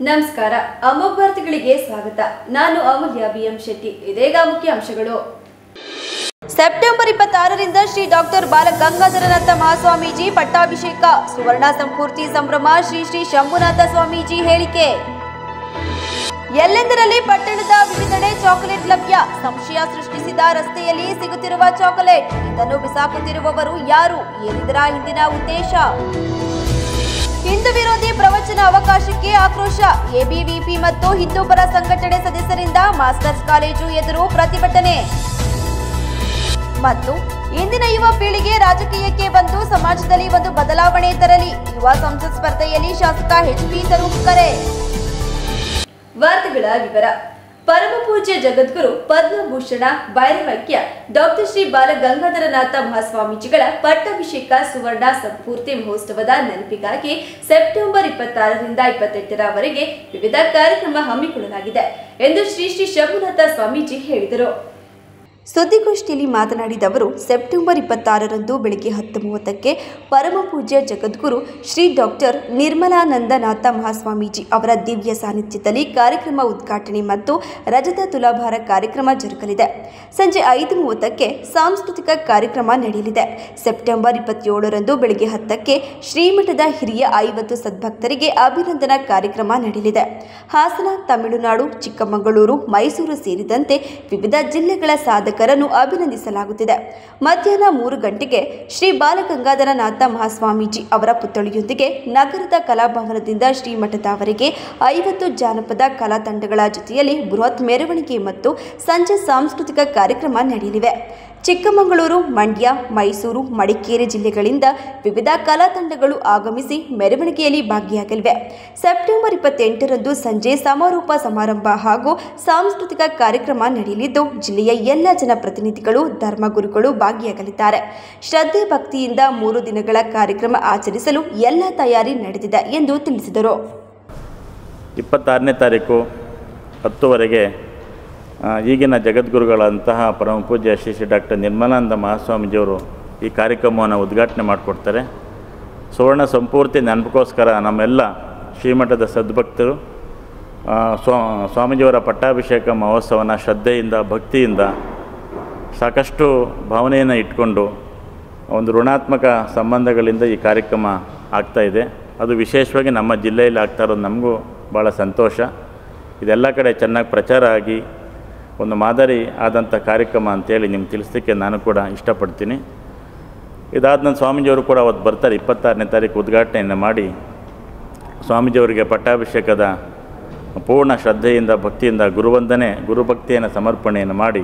ನಮಸ್ಕಾರ ಅಮೋಘ ವಾರ್ತೆಗಳಿಗೆ ಸ್ವಾಗತ. ನಾನು ಅಮೂಲ್ಯ ಬಿಎಂ ಶೆಟ್ಟಿ. ಇದೀಗ ಮುಖ್ಯಾಂಶಗಳು. ಸೆಪ್ಟೆಂಬರ್ 26ರಿಂದ ಶ್ರೀ ಡಾಕ್ಟರ್ ಬಾಲಗಂಗಾಧರನಾಥ ಮಹಾಸ್ವಾಮೀಜಿ ಪಟ್ಟಾಭಿಷೇಕ, ಸುವರ್ಣ ಸಂಪೂರ್ತಿ ಸಂಭ್ರಮ. ಶ್ರೀ ಶಂಭುನಾಥ ಸ್ವಾಮೀಜಿ ಹೇಳಿಕೆ. ಎಲ್ಲೆಂದರಲ್ಲಿ ಪಟ್ಟಣದ ವಿವಿಧೆಡೆ ಚಾಕೊಲೇಟ್ ಲಭ್ಯ, ಸಂಶಯ ಸೃಷ್ಟಿಸಿದ ರಸ್ತೆಯಲ್ಲಿ ಸಿಗುತ್ತಿರುವ ಚಾಕೊಲೇಟ್, ಇದನ್ನು ಬಿಸಾಕುತ್ತಿರುವವರು ಯಾರು, ಏನಿದರ ಹಿಂದಿನ ಉದ್ದೇಶ? ಹಿಂದೂ ವಿರೋಧಿ ಪ್ರವಚನ ಅವಕಾಶಕ್ಕೆ ಆಕ್ರೋಶ, ಎಬಿವಿಪಿ ಮತ್ತು ಹಿಂದೂಪರ ಸಂಘಟನೆ ಸದಸ್ಯರಿಂದ ಮಾಸ್ಟರ್ಸ್ ಕಾಲೇಜು ಎದುರು ಪ್ರತಿಭಟನೆ. ಮತ್ತು ಇಂದಿನ ಯುವ ಪೀಳಿಗೆ ರಾಜಕೀಯಕ್ಕೆ ಬಂದು ಸಮಾಜದಲ್ಲಿ ಒಂದು ಬದಲಾವಣೆ ತರಲಿ, ಯುವ ಸಂಸತ್ ಸ್ಪರ್ಧೆಯಲ್ಲಿ ಶಾಸಕ ಎಚ್.ಪಿ. ತರೂರ್ ಕರೆ. ವಾರ್ತೆಗಳ ವಿವರ. ಪರಮ ಪೂಜ್ಯ ಜಗದ್ಗುರು ಪದ್ಮಭೂಷಣ ಭೈರವೈಕ್ಯ ಡಾಕ್ಟರ್ ಶ್ರೀ ಬಾಲಗಂಗಾಧರನಾಥ ಮಹಾಸ್ವಾಮೀಜಿಗಳ ಪಟ್ಟಾಭಿಷೇಕ ಸುವರ್ಣ ಸಂಪೂರ್ತಿ ಮಹೋತ್ಸವದ ನೆನಪಿಗಾಗಿ ಸೆಪ್ಟೆಂಬರ್ 26ರಿಂದ 28ರವರೆಗೆ ವಿವಿಧ ಕಾರ್ಯಕ್ರಮ ಹಮ್ಮಿಕೊಳ್ಳಲಾಗಿದೆ ಎಂದು ಶ್ರೀ ಶಂಭುನಾಥ ಸ್ವಾಮೀಜಿ ಹೇಳಿದರು. ಸುದ್ದಿಗೋಷ್ಠಿಯಲ್ಲಿ ಮಾತನಾಡಿದ ಅವರು, ಸೆಪ್ಟೆಂಬರ್ 26ರಂದು ಬೆಳಗ್ಗೆ 10:30ಕ್ಕೆ ಪರಮ ಪೂಜ್ಯ ಜಗದ್ಗುರು ಶ್ರೀ ಡಾಕ್ಟರ್ ನಿರ್ಮಲಾನಂದನಾಥ ಮಹಾಸ್ವಾಮೀಜಿ ಅವರ ದಿವ್ಯ ಸಾನ್ನಿಧ್ಯದಲ್ಲಿ ಕಾರ್ಯಕ್ರಮ ಉದ್ಘಾಟನೆ ಮತ್ತು ರಜತ ತುಲಾಭಾರ ಕಾರ್ಯಕ್ರಮ ಜರುಗಲಿದೆ. ಸಂಜೆ 5:30ಕ್ಕೆ ಸಾಂಸ್ಕೃತಿಕ ಕಾರ್ಯಕ್ರಮ ನಡೆಯಲಿದೆ. ಸೆಪ್ಟೆಂಬರ್ 27ರಂದು ಬೆಳಗ್ಗೆ 10ಕ್ಕೆ ಶ್ರೀಮಠದ ಹಿರಿಯ 50 ಸದ್ಭಕ್ತರಿಗೆ ಅಭಿನಂದನಾ ಕಾರ್ಯಕ್ರಮ ನಡೆಯಲಿದೆ. ಹಾಸನ, ತಮಿಳುನಾಡು, ಚಿಕ್ಕಮಗಳೂರು, ಮೈಸೂರು ಸೇರಿದಂತೆ ವಿವಿಧ ಜಿಲ್ಲೆಗಳ ಸಾಧಕರನ್ನು ಅಭಿನಂದಿಸಲಾಗುತ್ತಿದೆ. ಮಧ್ಯಾಹ್ನ 3 ಗಂಟೆಗೆ ಶ್ರೀ ಬಾಲಗಂಗಾಧರನಾಥ ಮಹಾಸ್ವಾಮೀಜಿ ಅವರ ಪುತ್ಥಳಿಯೊಂದಿಗೆ ನಗರದ ಕಲಾಭವನದಿಂದ ಶ್ರೀಮಠದವರೆಗೆ 50 ಜಾನಪದ ಕಲಾ ತಂಡಗಳ ಜೊತೆಯಲ್ಲಿ ಬೃಹತ್ ಮೆರವಣಿಗೆ ಮತ್ತು ಸಂಜೆ ಸಾಂಸ್ಕೃತಿಕ ಕಾರ್ಯಕ್ರಮ ನಡೆಯಲಿವೆ. ಚಿಕ್ಕಮಗಳೂರು, ಮಂಡ್ಯ, ಮೈಸೂರು, ಮಡಿಕೇರಿ ಜಿಲ್ಲೆಗಳಿಂದ ವಿವಿಧ ಕಲಾ ತಂಡಗಳು ಆಗಮಿಸಿ ಮೆರವಣಿಗೆಯಲ್ಲಿ ಭಾಗಿಯಾಗಲಿವೆ. ಸೆಪ್ಟೆಂಬರ್ 28ರಂದು ಸಂಜೆ ಸಮಾರೋಪ ಸಮಾರಂಭ ಹಾಗೂ ಸಾಂಸ್ಕೃತಿಕ ಕಾರ್ಯಕ್ರಮ ನಡೆಯಲಿದ್ದು, ಜಿಲ್ಲೆಯ ಎಲ್ಲ ಜನಪ್ರತಿನಿಧಿಗಳು, ಧರ್ಮಗುರುಗಳು ಭಾಗಿಯಾಗಲಿದ್ದಾರೆ. ಶ್ರದ್ಧೆ ಭಕ್ತಿಯಿಂದ 3 ದಿನಗಳ ಕಾರ್ಯಕ್ರಮ ಆಚರಿಸಲು ಎಲ್ಲ ತಯಾರಿ ನಡೆದಿದೆ ಎಂದು ತಿಳಿಸಿದರು. 26ನೇ ತಾರೀಕು 10ವರೆಗೆ ಈಗಿನ ಜಗದ್ಗುರುಗಳಂತಹ ಪರಮ ಪೂಜ್ಯ ಶ್ರೀ ಡಾಕ್ಟರ್ ನಿರ್ಮಲಾನಂದ ಮಹಾಸ್ವಾಮೀಜಿಯವರು ಈ ಕಾರ್ಯಕ್ರಮವನ್ನು ಉದ್ಘಾಟನೆ ಮಾಡಿಕೊಡ್ತಾರೆ. ಸುವರ್ಣ ಸಂಪೂರ್ತಿ ನೆನಪಿಗೋಸ್ಕರ ನಮ್ಮೆಲ್ಲ ಶ್ರೀಮಠದ ಸದ್ಭಕ್ತರು ಸ್ವಾಮೀಜಿಯವರ ಪಟ್ಟಾಭಿಷೇಕ ಮಹೋತ್ಸವನ ಶ್ರದ್ಧೆಯಿಂದ, ಭಕ್ತಿಯಿಂದ, ಸಾಕಷ್ಟು ಭಾವನೆಯನ್ನು ಇಟ್ಕೊಂಡು ಒಂದು ಋಣಾತ್ಮಕ ಸಂಬಂಧಗಳಿಂದ ಈ ಕಾರ್ಯಕ್ರಮ ಆಗ್ತಾಯಿದೆ. ಅದು ವಿಶೇಷವಾಗಿ ನಮ್ಮ ಜಿಲ್ಲೆಯಲ್ಲಿ ಆಗ್ತಾ ಇರೋದು ನಮಗೂ ಭಾಳ ಸಂತೋಷ. ಇದೆಲ್ಲ ಕಡೆ ಚೆನ್ನಾಗಿ ಪ್ರಚಾರ ಆಗಿ ಒಂದು ಮಾದರಿ ಆದಂಥ ಕಾರ್ಯಕ್ರಮ ಅಂತೇಳಿ ನಿಮ್ಗೆ ತಿಳಿಸಲಿಕ್ಕೆ ನಾನು ಕೂಡ ಇಷ್ಟಪಡ್ತೀನಿ. ಇದಾದ ನನ್ನ ಸ್ವಾಮೀಜಿಯವರು ಕೂಡ ಅವತ್ತು ಬರ್ತಾರೆ. 26ನೇ ತಾರೀಕು ಉದ್ಘಾಟನೆಯನ್ನು ಮಾಡಿ ಸ್ವಾಮೀಜಿಯವರಿಗೆ ಪಟ್ಟಾಭಿಷೇಕದ ಪೂರ್ಣ ಶ್ರದ್ಧೆಯಿಂದ, ಭಕ್ತಿಯಿಂದ ಗುರುಭಕ್ತಿಯನ್ನು ಸಮರ್ಪಣೆಯನ್ನು ಮಾಡಿ,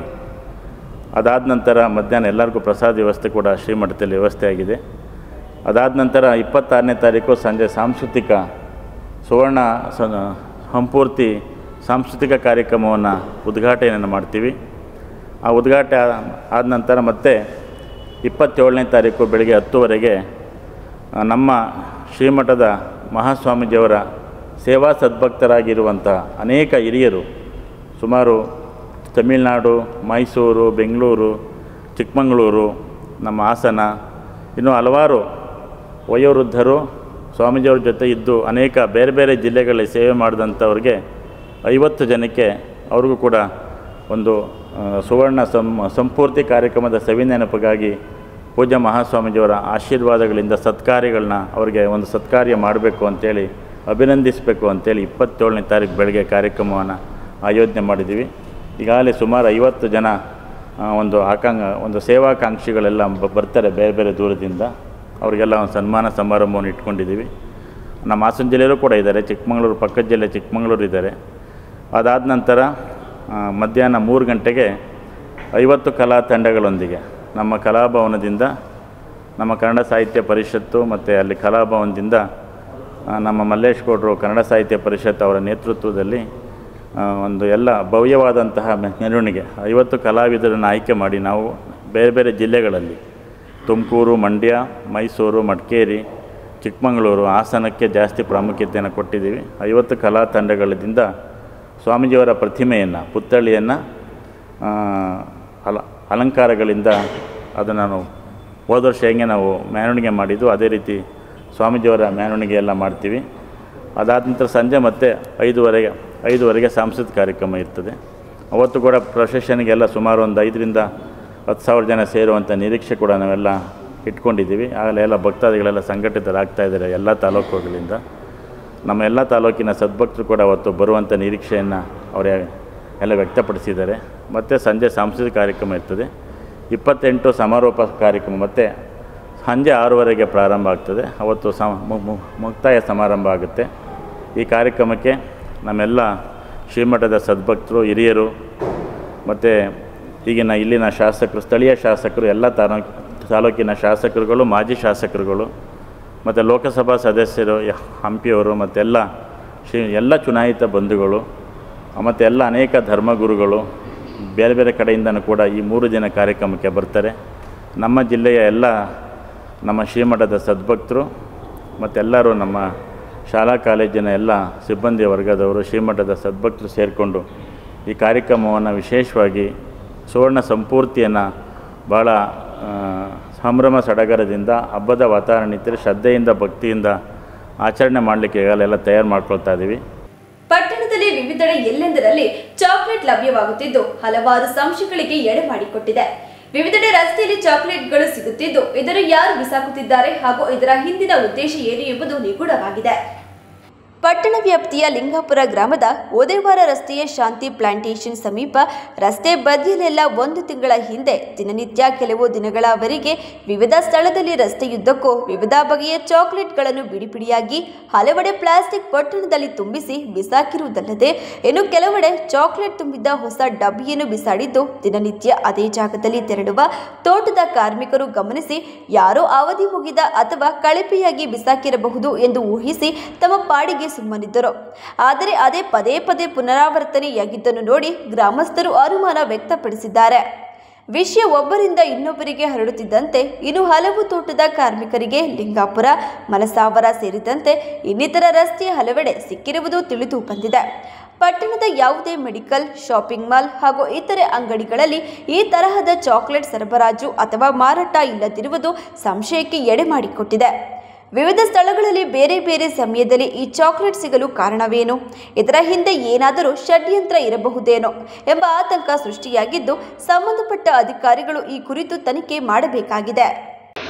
ಅದಾದ ನಂತರ ಮಧ್ಯಾಹ್ನ ಎಲ್ಲರಿಗೂ ಪ್ರಸಾದ ವ್ಯವಸ್ಥೆ ಕೂಡ ಶ್ರೀಮಠದಲ್ಲಿ ವ್ಯವಸ್ಥೆ ಆಗಿದೆ. ಅದಾದ ನಂತರ 26ನೇ ತಾರೀಕು ಸಂಜೆ ಸಾಂಸ್ಕೃತಿಕ ಸುವರ್ಣ ಸಂಪೂರ್ತಿ ಸಾಂಸ್ಕೃತಿಕ ಕಾರ್ಯಕ್ರಮವನ್ನು ಉದ್ಘಾಟನೆಯನ್ನು ಮಾಡ್ತೀವಿ. ಆ ಉದ್ಘಾಟನೆ ಆದ ನಂತರ ಮತ್ತೆ 27ನೇ ತಾರೀಕು ಬೆಳಗ್ಗೆ 10ವರೆಗೆ ನಮ್ಮ ಶ್ರೀಮಠದ ಮಹಾಸ್ವಾಮೀಜಿಯವರ ಸೇವಾ ಸದ್ಭಕ್ತರಾಗಿರುವಂಥ ಅನೇಕ ಹಿರಿಯರು, ಸುಮಾರು ತಮಿಳುನಾಡು, ಮೈಸೂರು, ಬೆಂಗಳೂರು, ಚಿಕ್ಕಮಗಳೂರು, ನಮ್ಮ ಹಾಸನ, ಇನ್ನೂ ಹಲವಾರು ವಯೋವೃದ್ಧರು ಸ್ವಾಮೀಜಿಯವ್ರ ಜೊತೆ ಇದ್ದು ಅನೇಕ ಬೇರೆ ಬೇರೆ ಜಿಲ್ಲೆಗಳಲ್ಲಿ ಸೇವೆ ಮಾಡಿದಂಥವ್ರಿಗೆ 50 ಜನಕ್ಕೆ ಅವ್ರಿಗೂ ಕೂಡ ಒಂದು ಸುವರ್ಣ ಸಂಪೂರ್ತಿ ಕಾರ್ಯಕ್ರಮದ ಸವಿನೆನಪಿಗಾಗಿ ಪೂಜ್ಯ ಮಹಾಸ್ವಾಮೀಜಿಯವರ ಆಶೀರ್ವಾದಗಳಿಂದ ಸತ್ಕಾರ್ಯಗಳನ್ನ ಅವರಿಗೆ ಒಂದು ಸತ್ಕಾರ್ಯ ಮಾಡಬೇಕು ಅಂತೇಳಿ, ಅಭಿನಂದಿಸಬೇಕು ಅಂತೇಳಿ 27ನೇ ತಾರೀಕು ಬೆಳಗ್ಗೆ ಕಾರ್ಯಕ್ರಮವನ್ನು ಆಯೋಜನೆ ಮಾಡಿದ್ದೀವಿ. ಈಗಾಗಲೇ ಸುಮಾರು 50 ಜನ ಒಂದು ಸೇವಾಕಾಂಕ್ಷಿಗಳೆಲ್ಲ ಬರ್ತಾರೆ ಬೇರೆ ಬೇರೆ ದೂರದಿಂದ. ಅವರಿಗೆಲ್ಲ ಒಂದು ಸನ್ಮಾನ ಸಮಾರಂಭವನ್ನು ಇಟ್ಕೊಂಡಿದ್ದೀವಿ. ನಮ್ಮ ಹಾಸನ ಜಿಲ್ಲೆಯಲ್ಲೂ ಕೂಡ ಇದ್ದಾರೆ, ಚಿಕ್ಕಮಗಳೂರು ಪಕ್ಕದ ಜಿಲ್ಲೆ ಚಿಕ್ಕಮಗಳೂರು ಇದ್ದಾರೆ. ಅದಾದ ನಂತರ ಮಧ್ಯಾಹ್ನ 3 ಗಂಟೆಗೆ 50 ಕಲಾ ತಂಡಗಳೊಂದಿಗೆ ನಮ್ಮ ಕಲಾಭವನದಿಂದ, ನಮ್ಮ ಕನ್ನಡ ಸಾಹಿತ್ಯ ಪರಿಷತ್ತು ಮತ್ತು ಅಲ್ಲಿ ಕಲಾಭವನದಿಂದ ನಮ್ಮ ಮಲ್ಲೇಶ್ ಗೌಡರು ಕನ್ನಡ ಸಾಹಿತ್ಯ ಪರಿಷತ್ ಅವರ ನೇತೃತ್ವದಲ್ಲಿ ಒಂದು ಎಲ್ಲ ಭವ್ಯವಾದಂತಹ ಮೆರವಣಿಗೆ 50 ಕಲಾವಿದರನ್ನು ಆಯ್ಕೆ ಮಾಡಿ ನಾವು ಬೇರೆ ಬೇರೆ ಜಿಲ್ಲೆಗಳಲ್ಲಿ ತುಮಕೂರು, ಮಂಡ್ಯ, ಮೈಸೂರು, ಮಡಿಕೇರಿ, ಚಿಕ್ಕಮಗಳೂರು, ಹಾಸನಕ್ಕೆ ಜಾಸ್ತಿ ಪ್ರಾಮುಖ್ಯತೆಯನ್ನು ಕೊಟ್ಟಿದ್ದೀವಿ. 50 ಕಲಾ ತಂಡಗಳಿಂದ ಸ್ವಾಮೀಜಿಯವರ ಪ್ರತಿಮೆಯನ್ನು, ಪುತ್ಥಳಿಯನ್ನು ಅಲಂಕಾರಗಳಿಂದ ಅದನ್ನು ನಾವು ಹೋದ ವರ್ಷ ಹೆಂಗೆ ನಾವು ಮೆರವಣಿಗೆ ಮಾಡಿದ್ದು ಅದೇ ರೀತಿ ಸ್ವಾಮೀಜಿಯವರ ಮೆರವಣಿಗೆ ಎಲ್ಲ ಮಾಡ್ತೀವಿ. ಅದಾದ ನಂತರ ಸಂಜೆ ಮತ್ತೆ 5:30ಗೆ ಸಾಂಸ್ಕೃತಿಕ ಕಾರ್ಯಕ್ರಮ ಇರ್ತದೆ. ಅವತ್ತು ಕೂಡ ಪ್ರೊಸೆಷನ್ಗೆಲ್ಲ ಸುಮಾರು ಒಂದು 5,000 to 10,000 ಜನ ಸೇರುವಂಥ ನಿರೀಕ್ಷೆ ಕೂಡ ನಾವೆಲ್ಲ ಇಟ್ಕೊಂಡಿದ್ದೀವಿ. ಆಗಲೇ ಎಲ್ಲ ಭಕ್ತಾದಿಗಳೆಲ್ಲ ಸಂಘಟಿತರಾಗ್ತಾಯಿದ್ದಾರೆ ಎಲ್ಲ ತಾಲೂಕುಗಳಿಂದ. ನಮ್ಮ ಎಲ್ಲ ತಾಲೂಕಿನ ಸದ್ಭಕ್ತರು ಕೂಡ ಅವತ್ತು ಬರುವಂಥ ನಿರೀಕ್ಷೆಯನ್ನು ಅವರೇ ಎಲ್ಲ ವ್ಯಕ್ತಪಡಿಸಿದ್ದಾರೆ. ಮತ್ತು ಸಂಜೆ ಸಾಂಸ್ಕೃತಿಕ ಕಾರ್ಯಕ್ರಮ ಇರ್ತದೆ. 28 ಸಮಾರೋಪ ಕಾರ್ಯಕ್ರಮ ಮತ್ತು ಸಂಜೆ 6:30ಗೆ ಪ್ರಾರಂಭ ಆಗ್ತದೆ. ಅವತ್ತು ಮುಕ್ತಾಯ ಸಮಾರಂಭ ಆಗುತ್ತೆ. ಈ ಕಾರ್ಯಕ್ರಮಕ್ಕೆ ನಮ್ಮೆಲ್ಲ ಶ್ರೀಮಠದ ಸದ್ಭಕ್ತರು, ಹಿರಿಯರು ಮತ್ತು ಈಗಿನ ಇಲ್ಲಿನ ಶಾಸಕರು, ಸ್ಥಳೀಯ ಶಾಸಕರು, ಎಲ್ಲ ತಾಲೂಕಿನ ಶಾಸಕರುಗಳು, ಮಾಜಿ ಶಾಸಕರುಗಳು ಮತ್ತು ಲೋಕಸಭಾ ಸದಸ್ಯರು, ಹಂಪಿಯವರು ಮತ್ತೆಲ್ಲ ಎಲ್ಲ ಚುನಾಯಿತ ಬಂಧುಗಳು ಮತ್ತು ಎಲ್ಲ ಅನೇಕ ಧರ್ಮಗುರುಗಳು ಬೇರೆ ಬೇರೆ ಕಡೆಯಿಂದನೂ ಕೂಡ ಈ 3 ದಿನ ಕಾರ್ಯಕ್ರಮಕ್ಕೆ ಬರ್ತಾರೆ. ನಮ್ಮ ಜಿಲ್ಲೆಯ ಎಲ್ಲ ನಮ್ಮ ಶ್ರೀಮಠದ ಸದ್ಭಕ್ತರು ಮತ್ತೆಲ್ಲರೂ ನಮ್ಮ ಶಾಲಾ ಕಾಲೇಜಿನ ಎಲ್ಲ ಸಿಬ್ಬಂದಿ ವರ್ಗದವರು, ಶ್ರೀಮಠದ ಸದ್ಭಕ್ತರು ಸೇರಿಕೊಂಡು ಈ ಕಾರ್ಯಕ್ರಮವನ್ನು ವಿಶೇಷವಾಗಿ ಸುವರ್ಣ ಸಂಪೂರ್ತಿಯನ್ನು ಭಾಳ ಸಂಭ್ರಮ ಸಡಗರದಿಂದ ಹಬ್ಬದ ವಾತಾವರಣ ಇದ್ದರೆ ಶ್ರದ್ಧೆಯಿಂದ ಭಕ್ತಿಯಿಂದ ಆಚರಣೆ ಮಾಡಲಿಕ್ಕೆ ಈಗಲೆಲ್ಲ ತಯಾರು ಮಾಡ್ಕೊಳ್ತಾ ಇದ್ದೀವಿ. ಪಟ್ಟಣದಲ್ಲಿ ವಿವಿಧೆಡೆ ಎಲ್ಲೆಂದರಲ್ಲಿ ಚಾಕ್ಲೇಟ್ ಲಭ್ಯವಾಗುತ್ತಿದ್ದು ಹಲವಾರು ಸಂಶಯಗಳಿಗೆ ಎಡೆ ಮಾಡಿಕೊಟ್ಟಿದೆ. ವಿವಿಧೆಡೆ ರಸ್ತೆಯಲ್ಲಿ ಚಾಕ್ಲೇಟ್ಗಳು ಸಿಗುತ್ತಿದ್ದು ಇದನ್ನು ಯಾರು ಬಿಸಾಕುತ್ತಿದ್ದಾರೆ ಹಾಗೂ ಇದರ ಹಿಂದಿನ ಉದ್ದೇಶ ಏನು ಎಂಬುದು ನಿಗೂಢವಾಗಿದೆ. ಪಟ್ಟಣ ವ್ಯಾಪ್ತಿಯ ಲಿಂಗಾಪುರ ಗ್ರಾಮದ ಓದೇವಾರ ರಸ್ತೆಯ ಶಾಂತಿ ಪ್ಲಾಂಟೇಶನ್ ಸಮೀಪ ರಸ್ತೆ ಬದಿಯಲ್ಲೆಲ್ಲ 1 ತಿಂಗಳ ಹಿಂದೆ ದಿನನಿತ್ಯ ಕೆಲವು ದಿನಗಳವರೆಗೆ ವಿವಿಧ ಸ್ಥಳದಲ್ಲಿ ರಸ್ತೆಯುದ್ದಕ್ಕೂ ವಿವಿಧ ಬಗೆಯ ಚಾಕ್ಲೇಟ್ಗಳನ್ನು ಬಿಡಿಯಾಗಿ ಹಲವೆಡೆ ಪ್ಲಾಸ್ಟಿಕ್ ಪೊಟ್ಟಣದಲ್ಲಿ ತುಂಬಿಸಿ ಬಿಸಾಕಿರುವುದಲ್ಲದೆ ಇನ್ನು ಕೆಲವೆಡೆ ಚಾಕ್ಲೇಟ್ ತುಂಬಿದ್ದ ಹೊಸ ಡಬ್ಬಿಯನ್ನು ಬಿಸಾಡಿದ್ದು ದಿನನಿತ್ಯ ಅದೇ ಜಾಗದಲ್ಲಿ ತೆರಳುವ ತೋಟದ ಕಾರ್ಮಿಕರು ಗಮನಿಸಿ ಯಾರೋ ಅವಧಿ ಮುಗಿದ ಅಥವಾ ಕಳಪೆಯಾಗಿ ಬಿಸಾಕಿರಬಹುದು ಎಂದು ಊಹಿಸಿ ತಮ್ಮ ಪಾಡಿಗೆ ಸುಮ್ಮನಿದ್ದರು. ಆದರೆ ಅದೇ ಪದೇ ಪದೇ ಪುನರಾವರ್ತನೆಯಾಗಿದ್ದನ್ನು ನೋಡಿ ಗ್ರಾಮಸ್ಥರು ಅನುಮಾನ ವ್ಯಕ್ತಪಡಿಸಿದ್ದಾರೆ. ವಿಷಯ ಒಬ್ಬರಿಂದ ಇನ್ನೊಬ್ಬರಿಗೆ ಹರಡುತ್ತಿದ್ದಂತೆ ಇನ್ನು ಹಲವು ತೋಟದ ಕಾರ್ಮಿಕರಿಗೆ ಲಿಂಗಾಪುರ, ಮಲಸಾವರ ಸೇರಿದಂತೆ ಇನ್ನಿತರ ರಸ್ತೆಯ ಹಲವೆಡೆ ಸಿಕ್ಕಿರುವುದು ತಿಳಿದು ಬಂದಿದೆ. ಪಟ್ಟಣದ ಯಾವುದೇ ಮೆಡಿಕಲ್, ಶಾಪಿಂಗ್ ಮಾಲ್ ಹಾಗೂ ಇತರೆ ಅಂಗಡಿಗಳಲ್ಲಿ ಈ ತರಹದ ಚಾಕ್ಲೇಟ್ ಸರಬರಾಜು ಅಥವಾ ಮಾರಾಟ ಇಲ್ಲದಿರುವುದು ಸಂಶಯಕ್ಕೆ ಎಡೆ ಮಾಡಿಕೊಟ್ಟಿದೆ. ವಿವಿಧ ಸ್ಥಳಗಳಲ್ಲಿ ಬೇರೆ ಬೇರೆ ಸಮಯದಲ್ಲಿ ಈ ಚಾಕ್ಲೇಟ್ ಸಿಗಲು ಕಾರಣವೇನು, ಇದರ ಹಿಂದೆ ಏನಾದರೂ ಷಡ್ಯಂತ್ರ ಇರಬಹುದೇನೋ ಎಂಬ ಆತಂಕ ಸೃಷ್ಟಿಯಾಗಿದ್ದು ಸಂಬಂಧಪಟ್ಟ ಅಧಿಕಾರಿಗಳು ಈ ಕುರಿತು ತನಿಖೆ ಮಾಡಬೇಕಾಗಿದೆ.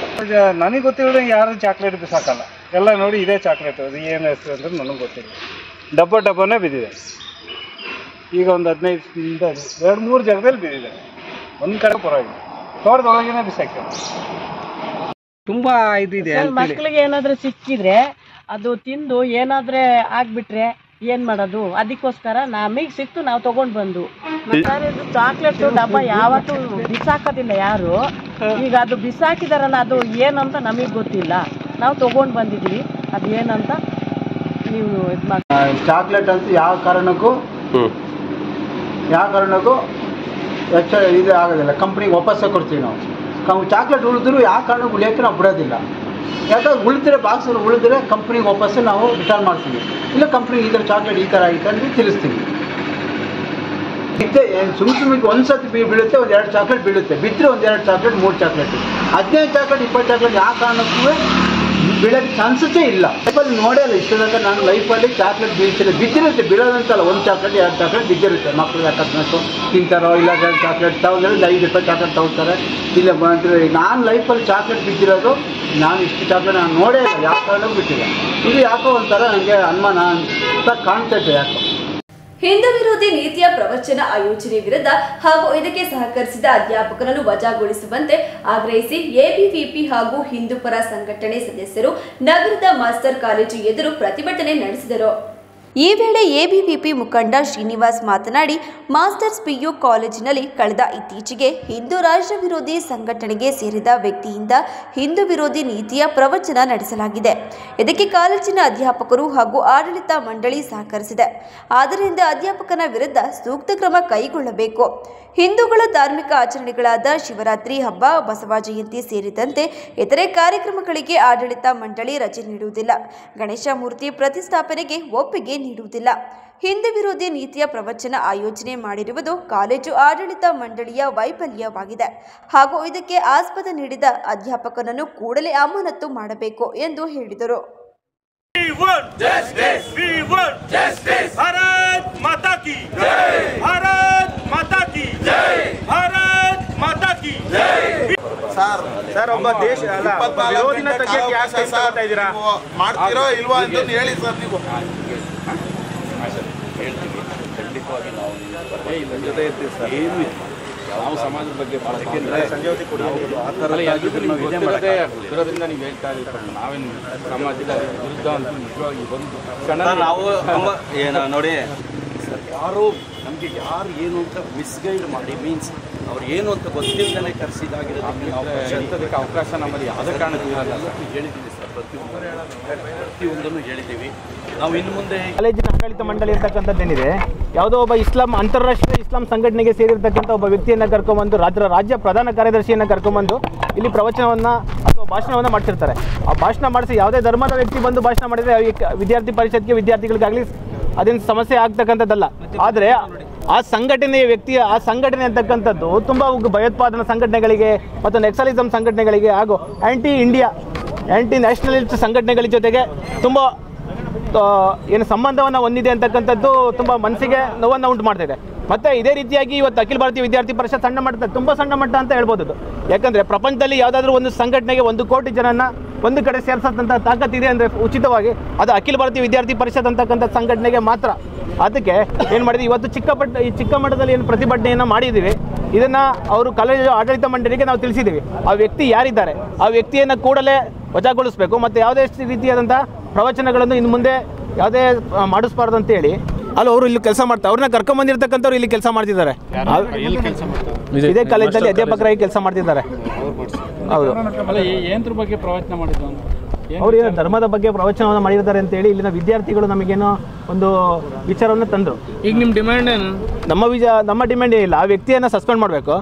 ನನಗೆ ಗೊತ್ತಿಲ್ಲ, ಯಾರು ಚಾಕ್ಲೇಟ್ ಬಿಸಾಕಲ್ಲ, ಎಲ್ಲ ನೋಡಿ ಇದೇ ಚಾಕ್ಲೇಟ್, ಅದು ಏನು ಹೆಸರು ಅಂತ ನನಗೆ ಗೊತ್ತಿಲ್ಲ. ಡಬ್ಬನೇ ಬಿದ್ದಿದೆ. ಈಗ ಒಂದು 15 2-3 ಜಾಗದಲ್ಲಿ ಬಿದ್ದಿದೆ. ಒಂದು ಕಡೆ ಪರವಾಗಿಲ್ಲ, ತೋಟದೊಳಗೇನೆ ಬಿಸಾಕಿ ತುಂಬಾ ಇದಿದೆ. ಮಕ್ಕಳಿಗೆ ಏನಾದ್ರೂ ಸಿಕ್ಕಿದ್ರೆ ಅದು ತಿಂದು ಏನಾದ್ರೆ ಆಗ್ಬಿಟ್ರೆ ಏನ್ ಮಾಡೋದು, ಅದಕ್ಕೋಸ್ಕರ ನಮಗೆ ಸಿಕ್ತು, ನಾವು ತಗೊಂಡ್ ಬಂದು. ಚಾಕ್ಲೇಟ್ ಡಬ್ಬ ಯಾವತ್ತೂ ಬಿಸಾಕೋದಿಲ್ಲ ಯಾರು. ಈಗ ಅದು ಬಿಸಾಕಿದಾರಲ್ಲ, ಅದು ಏನಂತ ನಮಗೆ ಗೊತ್ತಿಲ್ಲ, ನಾವು ತಗೊಂಡ್ ಬಂದಿದೀವಿ. ಅದು ಏನಂತ ನೀವು ಇದು ಮಾಡಿ. ಚಾಕ್ಲೇಟ್ ಅಂತ ಯಾವ ಕಾರಣಕ್ಕೂ ಇದು ಆಗೋದಿಲ್ಲ. ಕಂಪ್ನಿಗೆ ವಾಪಸ್ಸೇ ಕೊಡ್ತೀವಿ ನಾವು. ಚಾಕ್ಲೇಟ್ ಉಳಿದ್ರು ಯಾವ ಕಾರಣಕ್ಕೂ ಉಳಿಯೋಕ್ಕೆ ನಾವು ಬಿಡೋದಿಲ್ಲ. ಯಾಕಂದ್ರೆ ಉಳಿದ್ರೆ ಬಾಕ್ಸಲ್ಲಿ ಉಳಿದ್ರೆ ಕಂಪ್ನಿಗೆ ವಾಪಸ್ಸು ನಾವು ರಿಟರ್ನ್ ಮಾಡ್ತೀವಿ. ಇಲ್ಲ ಕಂಪ್ನಿಗೆ ಈ ಥರ ಚಾಕ್ಲೇಟ್ ಈ ಥರ ಆಯಿತು ಅಂತ ತಿಳಿಸ್ತೀವಿ. ಸುಮ್ಮನೆ ಒಂದ್ಸತಿ ಬೀಳುತ್ತೆ, 1-2 ಚಾಕ್ಲೇಟ್ ಬೀಳುತ್ತೆ. ಬಿದ್ದರೆ 1-2 ಚಾಕ್ಲೇಟ್, 3 ಚಾಕ್ಲೇಟ್, 15 ಚಾಕ್ಲೇಟ್, 20 ಚಾಕ್ಲೇಟ್ ಯಾವ ಕಾರಣಕ್ಕೂ ಬೀಳೋಕ್ಕೆ ಚಾನ್ಸಸ್ಸೇ ಇಲ್ಲ. ಲೈಫಲ್ಲಿ ನೋಡೇ ಇಲ್ಲ ಇಷ್ಟ ತನಕ ನಾನು ಲೈಫಲ್ಲಿ ಚಾಕ್ಲೇಟ್ ಬಿದ್ದಿರುತ್ತೆ. ಬೀಳೋದಂತಲ್ಲ, 1 ಚಾಕ್ಲೇಟ್ 2 ಚಾಕ್ಲೇಟ್ ಬಿದ್ದಿರುತ್ತೆ. ಮಕ್ಕಳು ಅಕಸ್ಮಾತ್ ತಿಂತಾರೋ ಇಲ್ಲ 2 ಚಾಕ್ಲೇಟ್ ತಗೊಂಡ್ರೆ 5 ರೂಪಾಯಿ ಚಾಕ್ಲೇಟ್ ತಗೊಳ್ತಾರೆ. ಇಲ್ಲ ನಾನು ಲೈಫಲ್ಲಿ ಚಾಕ್ಲೇಟ್ ಬಿದ್ದಿರೋದು ನಾನು ಇಷ್ಟು ಚಾಕ್ಲೇಟ್ ನಾನು ನೋಡೇ ಇಲ್ಲ, ಯಾವ ಕಾರಣಕ್ಕೂ ಬಿಟ್ಟಿಲ್ಲ. ಇದು ಯಾಕೋ ಒಂಥರ ನನಗೆ ಅನುಮಾನ ಅಂತ ಕಾಣ್ತೈತೆ. ಯಾಕೋ ಹಿಂದೂ ವಿರೋಧಿ ನೀತಿಯ ಪ್ರವಚನ ಆಯೋಜನೆ ವಿರುದ್ಧ ಹಾಗೂ ಇದಕ್ಕೆ ಸಹಕರಿಸಿದ ಅಧ್ಯಾಪಕರನ್ನು ವಜಾಗೊಳಿಸುವಂತೆ ಆಗ್ರಹಿಸಿ ಎಬಿವಿಪಿ ಹಾಗೂ ಹಿಂದೂ ಪರ ಸಂಘಟನೆ ಸದಸ್ಯರು ನಗರದ ಮಾಸ್ಟರ್ ಕಾಲೇಜು ಎದುರು ಪ್ರತಿಭಟನೆ ನಡೆಸಿದರು. ಈ ವೇಳೆ ಎಬಿವಿಪಿ ಮುಖಂಡ ಶ್ರೀನಿವಾಸ್ ಮಾತನಾಡಿ, ಮಾಸ್ಟರ್ಸ್ ಪಿಯು ಕಾಲೇಜಿನಲ್ಲಿ ಕಳೆದ ಇತ್ತೀಚೆಗೆ ಹಿಂದೂ ರಾಷ್ಟ್ರ ವಿರೋಧಿ ಸಂಘಟನೆಗೆ ಸೇರಿದ ವ್ಯಕ್ತಿಯಿಂದ ಹಿಂದೂ ವಿರೋಧಿ ನೀತಿಯ ಪ್ರವಚನ ನಡೆಸಲಾಗಿದೆ. ಇದಕ್ಕೆ ಕಾಲೇಜಿನ ಅಧ್ಯಾಪಕರು ಹಾಗೂ ಆಡಳಿತ ಮಂಡಳಿ ಸಹಕರಿಸಿದೆ. ಆದ್ದರಿಂದ ಅಧ್ಯಾಪಕನ ವಿರುದ್ಧ ಸೂಕ್ತ ಕ್ರಮ ಕೈಗೊಳ್ಳಬೇಕು. ಹಿಂದೂಗಳ ಧಾರ್ಮಿಕ ಆಚರಣೆಗಳಾದ ಶಿವರಾತ್ರಿ ಹಬ್ಬ, ಬಸವ ಜಯಂತಿ ಸೇರಿದಂತೆ ಇತರೆ ಕಾರ್ಯಕ್ರಮಗಳಿಗೆ ಆಡಳಿತ ಮಂಡಳಿ ರಜೆ ನೀಡುವುದಿಲ್ಲ. ಗಣೇಶ ಮೂರ್ತಿ ಪ್ರತಿಷ್ಠಾಪನೆಗೆ ಒಪ್ಪಿಗೆ ನೀಡುವುದಿಲ್ಲ. ಹಿಂದೂ ವಿರೋಧಿ ನೀತಿಯ ಪ್ರವಚನ ಆಯೋಜನೆ ಮಾಡಿರುವುದು ಕಾಲೇಜು ಆಡಳಿತ ಮಂಡಳಿಯ ವೈಫಲ್ಯವಾಗಿದೆ ಹಾಗೂ ಇದಕ್ಕೆ ಆಸ್ಪದ ನೀಡಿದ ಅಧ್ಯಾಪಕನನ್ನು ಕೂಡಲೇ ಅಮಾನತು ಮಾಡಬೇಕು ಎಂದು ಹೇಳಿದರು. भारत माता की जय, भारत माता की जय, भारत माता की जय। ಸರ್ ಒಬ್ಬ ದೇಶ ಅಲ್ಲ ವಿರೋಧಿನ ತೆಗೆಯಕ್ಕೆ ಯಾಕೆ ತಗೊಳ್ತಾ ಇದ್ದೀರಾ? ಮಾಡ್ತೀರೋ ಇಲ್ವಾ ಅಂತ ಹೇಳಿ ಸರ್ ನೀವು. ಖಂಡಿತವಾಗಿ ನಾವು ಜೊತೆ ಇರ್ತೀವಿ ಸರ್. ಏನು ನಾವು ಸಮಾಜದ ಬಗ್ಗೆ ಸಂಜೆ ಕೊಡೋದು ಆ ಥರ ವಿರೋಧದಿಂದ ನೀವು ಹೇಳ್ತಾ ಇದ್ದೀರ. ನಾವೇನು ಸಮಾಜದ ವಿರುದ್ಧ ಅಂತ ನಿಜವಾಗಿ ಬಂದು ನಾವು ಏನು ನೋಡಿ ಸರ್, ಯಾರು ನಮಗೆ ಯಾರು ಏನು ಅಂತ ಮಿಸ್ಗೈಡ್ ಮಾಡಿ ಮೀನ್ಸ್ ಅವ್ರು ಏನು ಅಂತ ಗೊತ್ತಿಲ್ಲದೇ ಕರೆಸಿದಾಗಿರೋದಕ್ಕೆ ಅವಕಾಶ ನಮ್ಮಲ್ಲಿ ಯಾವುದೇ ಕಾರಣಕ್ಕೂ ಇರಲ್ಲ. ಹೇಳಿದ್ದೀವಿ ಸರ್, ಪ್ರತಿಯೊಂದನ್ನು ಹೇಳಿದ್ದೀವಿ. ನಾವು ಇನ್ನು ಮುಂದೆ ಕಾಲೇಜಿನ ಆಡಳಿತ ಮಂಡಳಿ ಅಂತಕ್ಕಂಥದ್ದೇನಿದೆ, ಯಾವುದೋ ಒಬ್ಬ ಅಂತಾರಾಷ್ಟ್ರೀಯ ಇಸ್ಲಾಂ ಸಂಘಟನೆಗೆ ಸೇರಿರ್ತಕ್ಕಂಥ ಒಬ್ಬ ವ್ಯಕ್ತಿಯನ್ನು ಕರ್ಕೊಂಬಂದು ರಾಜ್ಯ ಪ್ರಧಾನ ಕಾರ್ಯದರ್ಶಿಯನ್ನು ಕರ್ಕೊಂಬಂದು ಇಲ್ಲಿ ಪ್ರವಚನವನ್ನು ಅಥವಾ ಭಾಷಣವನ್ನು ಮಾಡ್ತಿರ್ತಾರೆ. ಆ ಭಾಷಣ ಮಾಡಿಸಿ ಯಾವುದೇ ಧರ್ಮದ ವ್ಯಕ್ತಿ ಬಂದು ಭಾಷಣ ಮಾಡಿದರೆ ವಿದ್ಯಾರ್ಥಿ ಪರಿಷತ್ಗೆ ವಿದ್ಯಾರ್ಥಿಗಳಿಗಾಗಲಿ ಅದೇನು ಸಮಸ್ಯೆ ಆಗ್ತಕ್ಕಂಥದ್ದಲ್ಲ. ಆದರೆ ಆ ಸಂಘಟನೆಯ ಆ ಸಂಘಟನೆ ಅಂತಕ್ಕಂಥದ್ದು ತುಂಬ ಭಯೋತ್ಪಾದನಾ ಸಂಘಟನೆಗಳಿಗೆ ಮತ್ತು ನೆಕ್ಸಲಿಸಮ್ ಸಂಘಟನೆಗಳಿಗೆ ಹಾಗೂ ಆ್ಯಂಟಿ ನ್ಯಾಷನಲಿಸ್ಟ್ ಸಂಘಟನೆಗಳ ಜೊತೆಗೆ ತುಂಬ ಏನು ಸಂಬಂಧವನ್ನು ಹೊಂದಿದೆ ಅಂತಕ್ಕಂಥದ್ದು ತುಂಬ ಮನಸ್ಸಿಗೆ ನೋವನ್ನು ಉಂಟು ಮಾಡ್ತಾಯಿದೆ. ಮತ್ತು ಇದೇ ರೀತಿಯಾಗಿ ಇವತ್ತು ಅಖಿಲ ಭಾರತೀಯ ವಿದ್ಯಾರ್ಥಿ ಪರಿಷತ್ ತುಂಬ ಸಣ್ಣ ಮಟ್ಟ ಅಂತ ಹೇಳ್ಬೋದು. ಯಾಕಂದರೆ ಪ್ರಪಂಚದಲ್ಲಿ ಯಾವುದಾದ್ರೂ ಒಂದು ಸಂಘಟನೆಗೆ 1 ಕೋಟಿ ಜನನ ಒಂದು ಕಡೆ ಸೇರಿಸೋಂಥ ತಾಕತ್ತಿದೆ ಅಂದರೆ ಉಚಿತವಾಗಿ ಅದು ಅಖಿಲ ಭಾರತೀಯ ವಿದ್ಯಾರ್ಥಿ ಪರಿಷತ್ ಅಂತಕ್ಕಂಥ ಸಂಘಟನೆಗೆ ಮಾತ್ರ. ಅದಕ್ಕೆ ಏನು ಮಾಡಿದ್ವಿ, ಇವತ್ತು ಚಿಕ್ಕ ಮಟ್ಟದಲ್ಲಿ ಏನು ಪ್ರತಿಭಟನೆಯನ್ನು ಮಾಡಿದ್ದೀವಿ, ಇದನ್ನು ಅವರು ಕಾಲೇಜು ಆಡಳಿತ ಮಂಡಳಿಗೆ ನಾವು ತಿಳಿಸಿದ್ದೀವಿ. ಆ ವ್ಯಕ್ತಿ ಯಾರಿದ್ದಾರೆ ಆ ವ್ಯಕ್ತಿಯನ್ನು ಕೂಡಲೇ ವಜಾಗೊಳಿಸಬೇಕು ಮತ್ತು ಯಾವುದೇ ರೀತಿಯಾದಂಥ ಪ್ರವಚನಗಳನ್ನು ಇನ್ನು ಮುಂದೆ ಯಾವುದೇ ಮಾಡಿಸ್ಬಾರ್ದು ಅಂತೇಳಿ ಅವರು ಇಲ್ಲಿ ಕೆಲಸ ಮಾಡ್ತಾರೆ. ಅವ್ರನ್ನ ಕರ್ಕೊಂಬಂದಿರ್ತಕ್ಕಂಥವ್ರು ಇಲ್ಲಿ ಕೆಲಸ ಮಾಡ್ತಿದ್ದಾರೆ. ಇದೇ ಕಾಲೇಜಲ್ಲಿ ಅಧ್ಯಾಪಕರಾಗಿ ಕೆಲಸ ಮಾಡ್ತಿದ್ದಾರೆ. ಹೌದು. ಏನರ ಬಗ್ಗೆ ಪ್ರವಚನ ಮಾಡಿದ್ದು ಅವ್ರು ಏನೋ ಧರ್ಮದ ಬಗ್ಗೆ ಪ್ರವಚನವನ್ನು ಮಾಡಿರ್ತಾರೆ ಅಂತೇಳಿ ಇಲ್ಲಿನ ವಿದ್ಯಾರ್ಥಿಗಳು ನಮಗೇನೋ ಒಂದು ವಿಚಾರವನ್ನು ತಂದರು. ಈಗ ನಿಮ್ಮ ಡಿಮ್ಯಾಂಡ್ ಏನು? ನಮ್ಮ ಡಿಮ್ಯಾಂಡ್ ಏನಿಲ್ಲ. ಆ ವ್ಯಕ್ತಿಯನ್ನು ಸಸ್ಪೆಂಡ್ ಮಾಡಬೇಕು.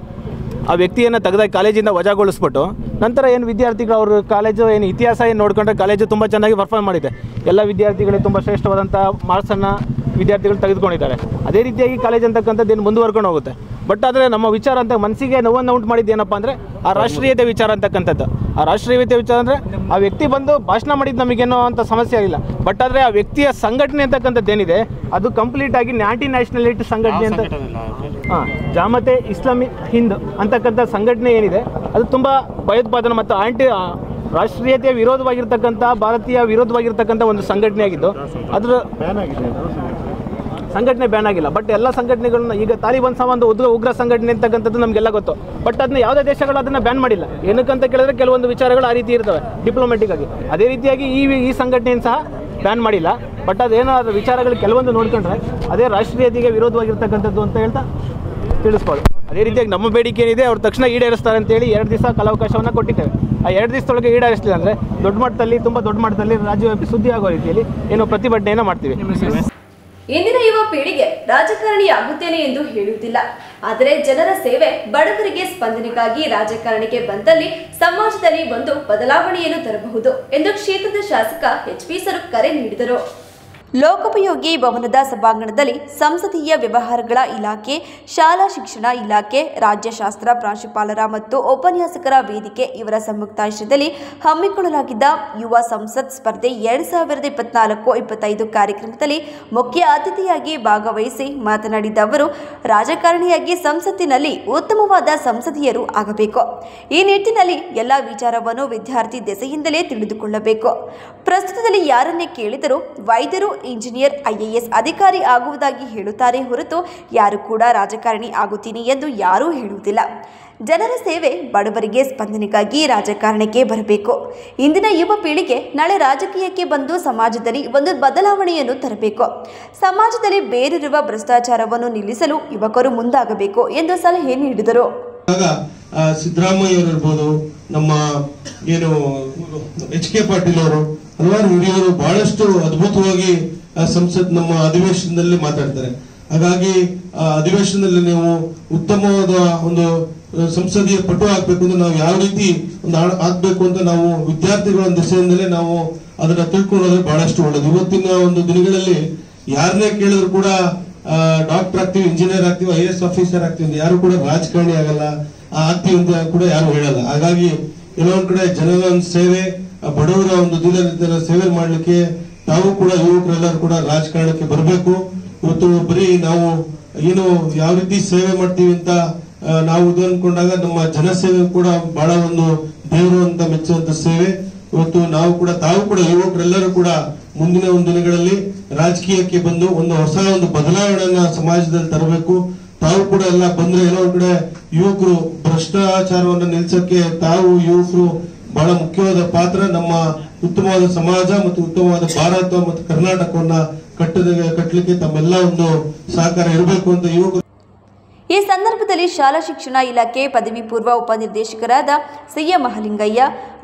ಆ ವ್ಯಕ್ತಿಯನ್ನು ತೆಗೆದಾಗಿ ಕಾಲೇಜಿಂದ ವಜಾಗೊಳಿಸ್ಬಿಟ್ಟು ನಂತರ ಏನು ವಿದ್ಯಾರ್ಥಿಗಳು ಅವರು ಕಾಲೇಜು ಏನು ಇತಿಹಾಸ ಏನು ನೋಡಿಕೊಂಡ್ರೆ ಕಾಲೇಜು ತುಂಬ ಚೆನ್ನಾಗಿ ಪರ್ಫಾರ್ಮ್ ಮಾಡಿದೆ. ಎಲ್ಲ ವಿದ್ಯಾರ್ಥಿಗಳು ತುಂಬ ಶ್ರೇಷ್ಠವಾದಂಥ ಮಾರ್ಕ್ಸನ್ನು ವಿದ್ಯಾರ್ಥಿಗಳು ತೆಗೆದುಕೊಂಡಿದ್ದಾರೆ. ಅದೇ ರೀತಿಯಾಗಿ ಕಾಲೇಜ್ ಅಂತಕ್ಕಂಥದ್ದು ಏನು ಮುಂದುವರ್ಕೊಂಡು ಹೋಗುತ್ತೆ. ಬಟ್ ಆದರೆ ನಮ್ಮ ವಿಚಾರ ಅಂತ ಮನಸ್ಸಿಗೆ ನೋವನ್ನು ಉಂಟು ಮಾಡಿದ್ದು ಏನಪ್ಪ ಅಂದರೆ ಆ ರಾಷ್ಟ್ರೀಯತೆ ವಿಚಾರ ಅಂತಕ್ಕಂಥದ್ದು. ಆ ರಾಷ್ಟ್ರೀಯತೆ ವಿಚಾರ ಅಂದರೆ ಆ ವ್ಯಕ್ತಿ ಬಂದು ಭಾಷಣ ಮಾಡಿದ್ದು ನಮಗೇನೋ ಅಂತ ಸಮಸ್ಯೆ ಆಗಿಲ್ಲ. ಬಟ್ ಆದರೆ ಆ ವ್ಯಕ್ತಿಯ ಸಂಘಟನೆ ಅಂತಕ್ಕಂಥದ್ದು ಏನಿದೆ ಅದು ಕಂಪ್ಲೀಟಾಗಿ ಆ್ಯಂಟಿ ನ್ಯಾಷನಲಿಸ್ಟ್ ಸಂಘಟನೆ ಅಂತ ಜಾಮತೆ ಇಸ್ಲಾಮಿಕ್ ಹಿಂದ್ ಅಂತಕ್ಕಂಥ ಸಂಘಟನೆ ಏನಿದೆ ಅದು ತುಂಬ ಭಯೋತ್ಪಾದನೆ ಮತ್ತು ರಾಷ್ಟ್ರೀಯತೆಯ ವಿರೋಧವಾಗಿರ್ತಕ್ಕಂಥ ಭಾರತೀಯ ವಿರೋಧವಾಗಿರ್ತಕ್ಕಂಥ ಒಂದು ಸಂಘಟನೆಯಾಗಿದ್ದು ಅದರ ಸಂಘಟನೆ ಬ್ಯಾನ್ ಆಗಿಲ್ಲ. ಬಟ್ ಎಲ್ಲ ಸಂಘಟನೆಗಳನ್ನ ಈಗ ತಾಲಿಬಾನ್ ಒಂದು ಉಗ್ರ ಸಂಘಟನೆ ಅಂತಕ್ಕಂಥದ್ದು ನಮಗೆಲ್ಲ ಗೊತ್ತು. ಬಟ್ ಅದನ್ನ ಯಾವುದೇ ದೇಶಗಳು ಅದನ್ನು ಬ್ಯಾನ್ ಮಾಡಿಲ್ಲ. ಏನಕ್ಕಂತ ಕೇಳಿದ್ರೆ ಕೆಲವೊಂದು ವಿಚಾರಗಳು ಆ ರೀತಿ ಇರ್ತವೆ ಡಿಪ್ಲೊಮ್ಯಾಟಿಕ್ ಆಗಿ. ಅದೇ ರೀತಿಯಾಗಿ ಈ ಸಂಘಟನೆಯನ್ನು ಸಹ ಬ್ಯಾನ್ ಮಾಡಿಲ್ಲ. ಬಟ್ ಅದೇನೋ ಅದರ ವಿಚಾರಗಳು ಕೆಲವೊಂದು ನೋಡ್ಕೊಂಡ್ರೆ ಅದೇ ರಾಷ್ಟ್ರೀಯತೆಗೆ ವಿರೋಧವಾಗಿರ್ತಕ್ಕಂಥದ್ದು ಅಂತ ಹೇಳ್ತಾ ತಿಳಿಸ್ಬೋದು. ಅದೇ ರೀತಿಯಾಗಿ ನಮ್ಮ ಬೇಡಿಕೆ ಏನಿದೆ ಅವ್ರು ತಕ್ಷಣ ಈಡೇರಿಸ್ತಾರೆ ಅಂತೇಳಿ 2 ದಿವಸ ಕಾಲಾವಕಾಶವನ್ನು ಕೊಟ್ಟಿದ್ದೇವೆ. ಆ 2 ದಿವಸದೊಳಗೆ ಈಡೇರಿಸಲಿಲ್ಲ ಅಂದರೆ ತುಂಬ ದೊಡ್ಡ ಮಟ್ಟದಲ್ಲಿ ರಾಜ್ಯವ್ಯಾಪಿ ಸುದ್ದಿ ಆಗೋ ರೀತಿಯಲ್ಲಿ ಏನೋ ಪ್ರತಿಭಟನೆಯನ್ನು ಮಾಡ್ತೀವಿ. ಇಂದಿನ ಯುವ ಪೀಳಿಗೆ ರಾಜಕಾರಣಿಯಾಗುತ್ತೇನೆ ಎಂದು ಹೇಳುವುದಿಲ್ಲ. ಆದರೆ ಜನರ ಸೇವೆ, ಬಡವರಿಗೆ ಸ್ಪಂದನೆಗಾಗಿ ರಾಜಕಾರಣಕ್ಕೆ ಬಂದಲ್ಲಿ ಸಮಾಜದಲ್ಲಿ ಒಂದು ಬದಲಾವಣೆಯನ್ನು ತರಬಹುದು ಎಂದು ಕ್ಷೇತ್ರದ ಶಾಸಕ HP ಸ್ವರೂಪ್ ಕರೆ ನೀಡಿದರು. ಲೋಕೋಪಯೋಗಿ ಭವನದ ಸಭಾಂಗಣದಲ್ಲಿ ಸಂಸದೀಯ ವ್ಯವಹಾರಗಳ ಇಲಾಖೆ, ಶಾಲಾ ಶಿಕ್ಷಣ ಇಲಾಖೆ, ರಾಜ್ಯಶಾಸ್ತ್ರ ಪ್ರಾಂಶುಪಾಲರ ಮತ್ತು ಉಪನ್ಯಾಸಕರ ವೇದಿಕೆ ಇವರ ಸಂಯುಕ್ತಾಶ್ರಯದಲ್ಲಿ ಹಮ್ಮಿಕೊಳ್ಳಲಾಗಿದ್ದ ಯುವ ಸಂಸತ್ ಸ್ಪರ್ಧೆ 2024-25 ಕಾರ್ಯಕ್ರಮದಲ್ಲಿ ಮುಖ್ಯ ಅತಿಥಿಯಾಗಿ ಭಾಗವಹಿಸಿ ಮಾತನಾಡಿದ ಅವರು, ರಾಜಕಾರಣಿಯಾಗಿ ಸಂಸತ್ತಿನಲ್ಲಿ ಉತ್ತಮವಾದ ಸಂಸದೀಯರು ಆಗಬೇಕು. ಈ ನಿಟ್ಟಿನಲ್ಲಿ ಎಲ್ಲ ವಿಚಾರವನ್ನು ವಿದ್ಯಾರ್ಥಿ ದೆಸೆಯಿಂದಲೇ ತಿಳಿದುಕೊಳ್ಳಬೇಕು. ಪ್ರಸ್ತುತದಲ್ಲಿ ಯಾರನ್ನೇ ಕೇಳಿದರೂ ವೈದ್ಯರು, ಇಂಜಿನಿಯರ್, IAS ಅಧಿಕಾರಿ ಆಗುವುದಾಗಿ ಹೇಳುತ್ತಾರೆ ಹೊರತು ಯಾರು ಕೂಡ ರಾಜಕಾರಣಿ ಆಗುತ್ತೀನಿ ಎಂದು ಯಾರೂ ಹೇಳುವುದಿಲ್ಲ. ಜನರ ಸೇವೆ, ಬಡವರಿಗೆ ಸ್ಪಂದನೆಗಾಗಿ ರಾಜಕಾರಣಕ್ಕೆ ಬರಬೇಕು. ಇಂದಿನ ಯುವ ಪೀಳಿಗೆ ನಾಳೆ ರಾಜಕೀಯಕ್ಕೆ ಬಂದು ಸಮಾಜದಲ್ಲಿ ಒಂದು ಬದಲಾವಣೆಯನ್ನು ತರಬೇಕು. ಸಮಾಜದಲ್ಲಿ ಬೇರಿರುವ ಭ್ರಷ್ಟಾಚಾರವನ್ನು ನಿಲ್ಲಿಸಲು ಯುವಕರು ಮುಂದಾಗಬೇಕು ಎಂದು ಸಲಹೆ ನೀಡಿದರು. ಸಿದ್ದರಾಮಯ್ಯ ಇರ್ಬೋದು, ನಮ್ಮ ಏನು HK ಪಾಟೀಲ್ ಅವರು, ಹಲವಾರು ಹಿರಿಯರು ಬಹಳಷ್ಟು ಅದ್ಭುತವಾಗಿ ಸಂಸತ್ ನಮ್ಮ ಅಧಿವೇಶನದಲ್ಲಿ ಮಾತಾಡ್ತಾರೆ. ಹಾಗಾಗಿ ಅಧಿವೇಶನದಲ್ಲಿ ನೀವು ಉತ್ತಮವಾದ ಒಂದು ಸಂಸದೀಯ ಪಟು ಆಗ್ಬೇಕು ಅಂದ್ರೆ ನಾವು ಯಾವ ರೀತಿ ಒಂದು ಆಗ್ಬೇಕು ಅಂತ ನಾವು ವಿದ್ಯಾರ್ಥಿಗಳ ದಿಸೆಯಿಂದಲೇ ನಾವು ಅದನ್ನ ತಿಳ್ಕೊಳ್ಳೋದ್ರೆ ಬಹಳಷ್ಟು ಒಳ್ಳೇದು. ಇವತ್ತಿನ ಒಂದು ದಿನಗಳಲ್ಲಿ ಯಾರನ್ನೇ ಕೇಳಿದ್ರು ಕೂಡ ಡಾಕ್ಟರ್ ಆಗ್ತೀವಿ, ಇಂಜಿನಿಯರ್ ಆಗ್ತೀವಿ, IAS ಆಫೀಸರ್ ಆಗ್ತೀವಿ, ಯಾರು ಕೂಡ ರಾಜಕಾರಣಿ ಆಗಲ್ಲ, ಆಗ್ತೀವಿ ಅಂತ ಕೂಡ ಯಾರು ಹೇಳಲ್ಲ. ಹಾಗಾಗಿ ಕೆಲವೊಂದ್ ಕಡೆ ಜನರ ಸೇವೆ, ಬಡವರ ಒಂದು ದಿನದ ಸೇವೆ ಮಾಡ್ಲಿಕ್ಕೆ ತಾವು ಕೂಡ ಯುವಕರೆಲ್ಲರೂ ಕೂಡ ರಾಜಕಾರಣಕ್ಕೆ ಬರಬೇಕು. ಇವತ್ತು ಬರೀ ನಾವು ಏನು ಯಾವ ರೀತಿ ಸೇವೆ ಮಾಡ್ತೀವಿ ಅಂತ ನಾವು ಇದು ಅನ್ಕೊಂಡಾಗ ನಮ್ಮ ಜನಸೇವೆ ಕೂಡ ಬಹಳ ಒಂದು ದೇವರು ಅಂತ ಮೆಚ್ಚುವಂತ ಸೇವೆ. ಇವತ್ತು ನಾವು ಕೂಡ ತಾವು ಕೂಡ ಯುವಕರೆಲ್ಲರೂ ಕೂಡ ಮುಂದಿನ ಒಂದು ದಿನಗಳಲ್ಲಿ ರಾಜಕೀಯಕ್ಕೆ ಬಂದು ಒಂದು ಹೊಸ ಒಂದು ಬದಲಾವಣೆಯನ್ನ ಸಮಾಜದಲ್ಲಿ ತರಬೇಕು. ತಾವು ಕೂಡ ಎಲ್ಲ ಬಂದ್ರೆ ಏನೋ ಒಂದ್ ಕಡೆ ಯುವಕರು ಭ್ರಷ್ಟಾಚಾರವನ್ನು ನಿಲ್ಸಕ್ಕೆ ತಾವು ಯುವಕರು ಬಹಳ ಮುಖ್ಯವಾದ ಪಾತ್ರ. ನಮ್ಮ ಉತ್ತಮವಾದ ಸಮಾಜ ಮತ್ತು ಉತ್ತಮವಾದ ಭಾರತ ಮತ್ತು ಕರ್ನಾಟಕವನ್ನ ಕಟ್ಟಲಿಕ್ಕೆ ತಮ್ಮೆಲ್ಲ ಒಂದು ಸಹಕಾರ ಇರಬೇಕು ಅಂತ ಯುವಕರು. ಈ ಸಂದರ್ಭದಲ್ಲಿ ಶಾಲಾ ಶಿಕ್ಷಣ ಇಲಾಖೆ ಪದವಿ ಪೂರ್ವ ಉಪನಿರ್ದೇಶಕರಾದ ಸಿಎಂ ಮಹಲಿಂಗಯ್ಯ,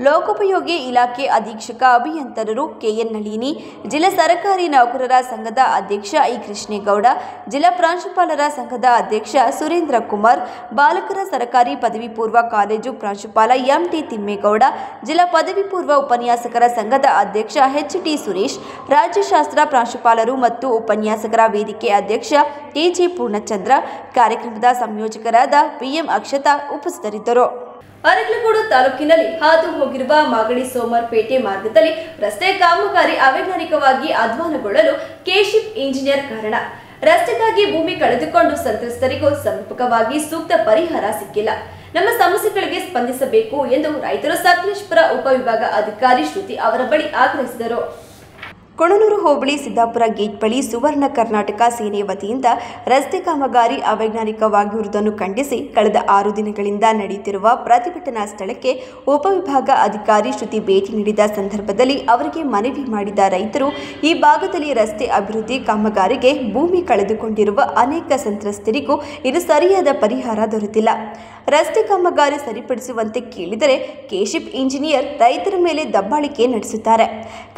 ಲೋಕೋಪಯೋಗಿ ಇಲಾಖೆ ಅಧೀಕ್ಷಕ ಅಭಿಯಂತರರು ಕೆಎನ್ ನಳಿನಿ, ಜಿಲ್ಲಾ ಸರ್ಕಾರಿ ನೌಕರರ ಸಂಘದ ಅಧ್ಯಕ್ಷ ಇ ಕೃಷ್ಣೇಗೌಡ, ಜಿಲ್ಲಾ ಪ್ರಾಂಶುಪಾಲರ ಸಂಘದ ಅಧ್ಯಕ್ಷ ಸುರೇಂದ್ರ ಕುಮಾರ್, ಬಾಲಕರ ಸರ್ಕಾರಿ ಪದವಿ ಪೂರ್ವ ಕಾಲೇಜು ಪ್ರಾಂಶುಪಾಲ ಎಂಟಿ ತಿಮ್ಮೇಗೌಡ, ಜಿಲ್ಲಾ ಪದವಿ ಪೂರ್ವ ಉಪನ್ಯಾಸಕರ ಸಂಘದ ಅಧ್ಯಕ್ಷ ಎಚ್ಟಿ ಸುರೇಶ್, ರಾಜ್ಯಶಾಸ್ತ್ರ ಪ್ರಾಂಶುಪಾಲರು ಮತ್ತು ಉಪನ್ಯಾಸಕರ ವೇದಿಕೆ ಅಧ್ಯಕ್ಷ ಟಿಜಿ ಪೂರ್ಣಚಂದ್ರ, ಕಾರ್ಯಕ್ರಮದ ಸಂಯೋಜಕರಾದ ಪಿಎಂ ಅಕ್ಷತಾ ಉಪಸ್ಥಿತರಿದ್ದರು. ಅರಕಲಗೂಡು ತಾಲೂಕಿನಲ್ಲಿ ಹಾದು ಹೋಗಿರುವ ಮಾಗಡಿ ಸೋಮರ್ಪೇಟೆ ಮಾರ್ಗದಲ್ಲಿ ರಸ್ತೆ ಕಾಮಗಾರಿ ಅವೈಜ್ಞಾನಿಕವಾಗಿ ಅಧ್ವಾನಗೊಳ್ಳಲು ಕೆಶಿಪ್ ಇಂಜಿನಿಯರ್ ಕಾರಣ. ರಸ್ತೆಗಾಗಿ ಭೂಮಿ ಕಳೆದುಕೊಂಡು ಸಂತ್ರಸ್ತರಿಗೂ ಸಮರ್ಪಕವಾಗಿ ಸೂಕ್ತ ಪರಿಹಾರ ಸಿಕ್ಕಿಲ್ಲ. ನಮ್ಮ ಸಮಸ್ಯೆಗಳಿಗೆ ಸ್ಪಂದಿಸಬೇಕು ಎಂದು ರೈತರು ಸಕಲೇಶಪುರ ಉಪವಿಭಾಗ ಅಧಿಕಾರಿ ಶ್ರುತಿ ಅವರ ಬಳಿ ಆಗ್ರಹಿಸಿದರು. ಕೊಣನೂರು ಹೋಬಳಿ ಸಿದ್ದಾಪುರ ಗೇಟ್ ಬಳಿ ಸುವರ್ಣ ಕರ್ನಾಟಕ ಸೇನೆ ವತಿಯಿಂದ ರಸ್ತೆ ಕಾಮಗಾರಿ ಅವೈಜ್ಞಾನಿಕವಾಗಿರುವುದನ್ನು ಖಂಡಿಸಿ ಕಳೆದ 6 ದಿನಗಳಿಂದ ನಡೆಯುತ್ತಿರುವ ಪ್ರತಿಭಟನಾ ಸ್ಥಳಕ್ಕೆ ಉಪವಿಭಾಗ ಅಧಿಕಾರಿ ಶ್ರುತಿ ಭೇಟಿ ನೀಡಿದ ಸಂದರ್ಭದಲ್ಲಿ ಅವರಿಗೆ ಮನವಿ ಮಾಡಿದ ರೈತರು ಈ ಭಾಗದಲ್ಲಿ ರಸ್ತೆ ಅಭಿವೃದ್ಧಿ ಕಾಮಗಾರಿಗೆ ಭೂಮಿ ಕಳೆದುಕೊಂಡಿರುವ ಅನೇಕ ಸಂತ್ರಸ್ತರಿಗೂ ಇದು ಸರಿಯಾದ ಪರಿಹಾರ ದೊರೆತಿಲ್ಲ. ರಸ್ತೆ ಕಾಮಗಾರಿ ಸರಿಪಡಿಸುವಂತೆ ಕೇಳಿದರೆ ಕೆಶಿಪ್ ಇಂಜಿನಿಯರ್ ರೈತರ ಮೇಲೆ ದಬ್ಬಾಳಿಕೆ ನಡೆಸುತ್ತಾರೆ.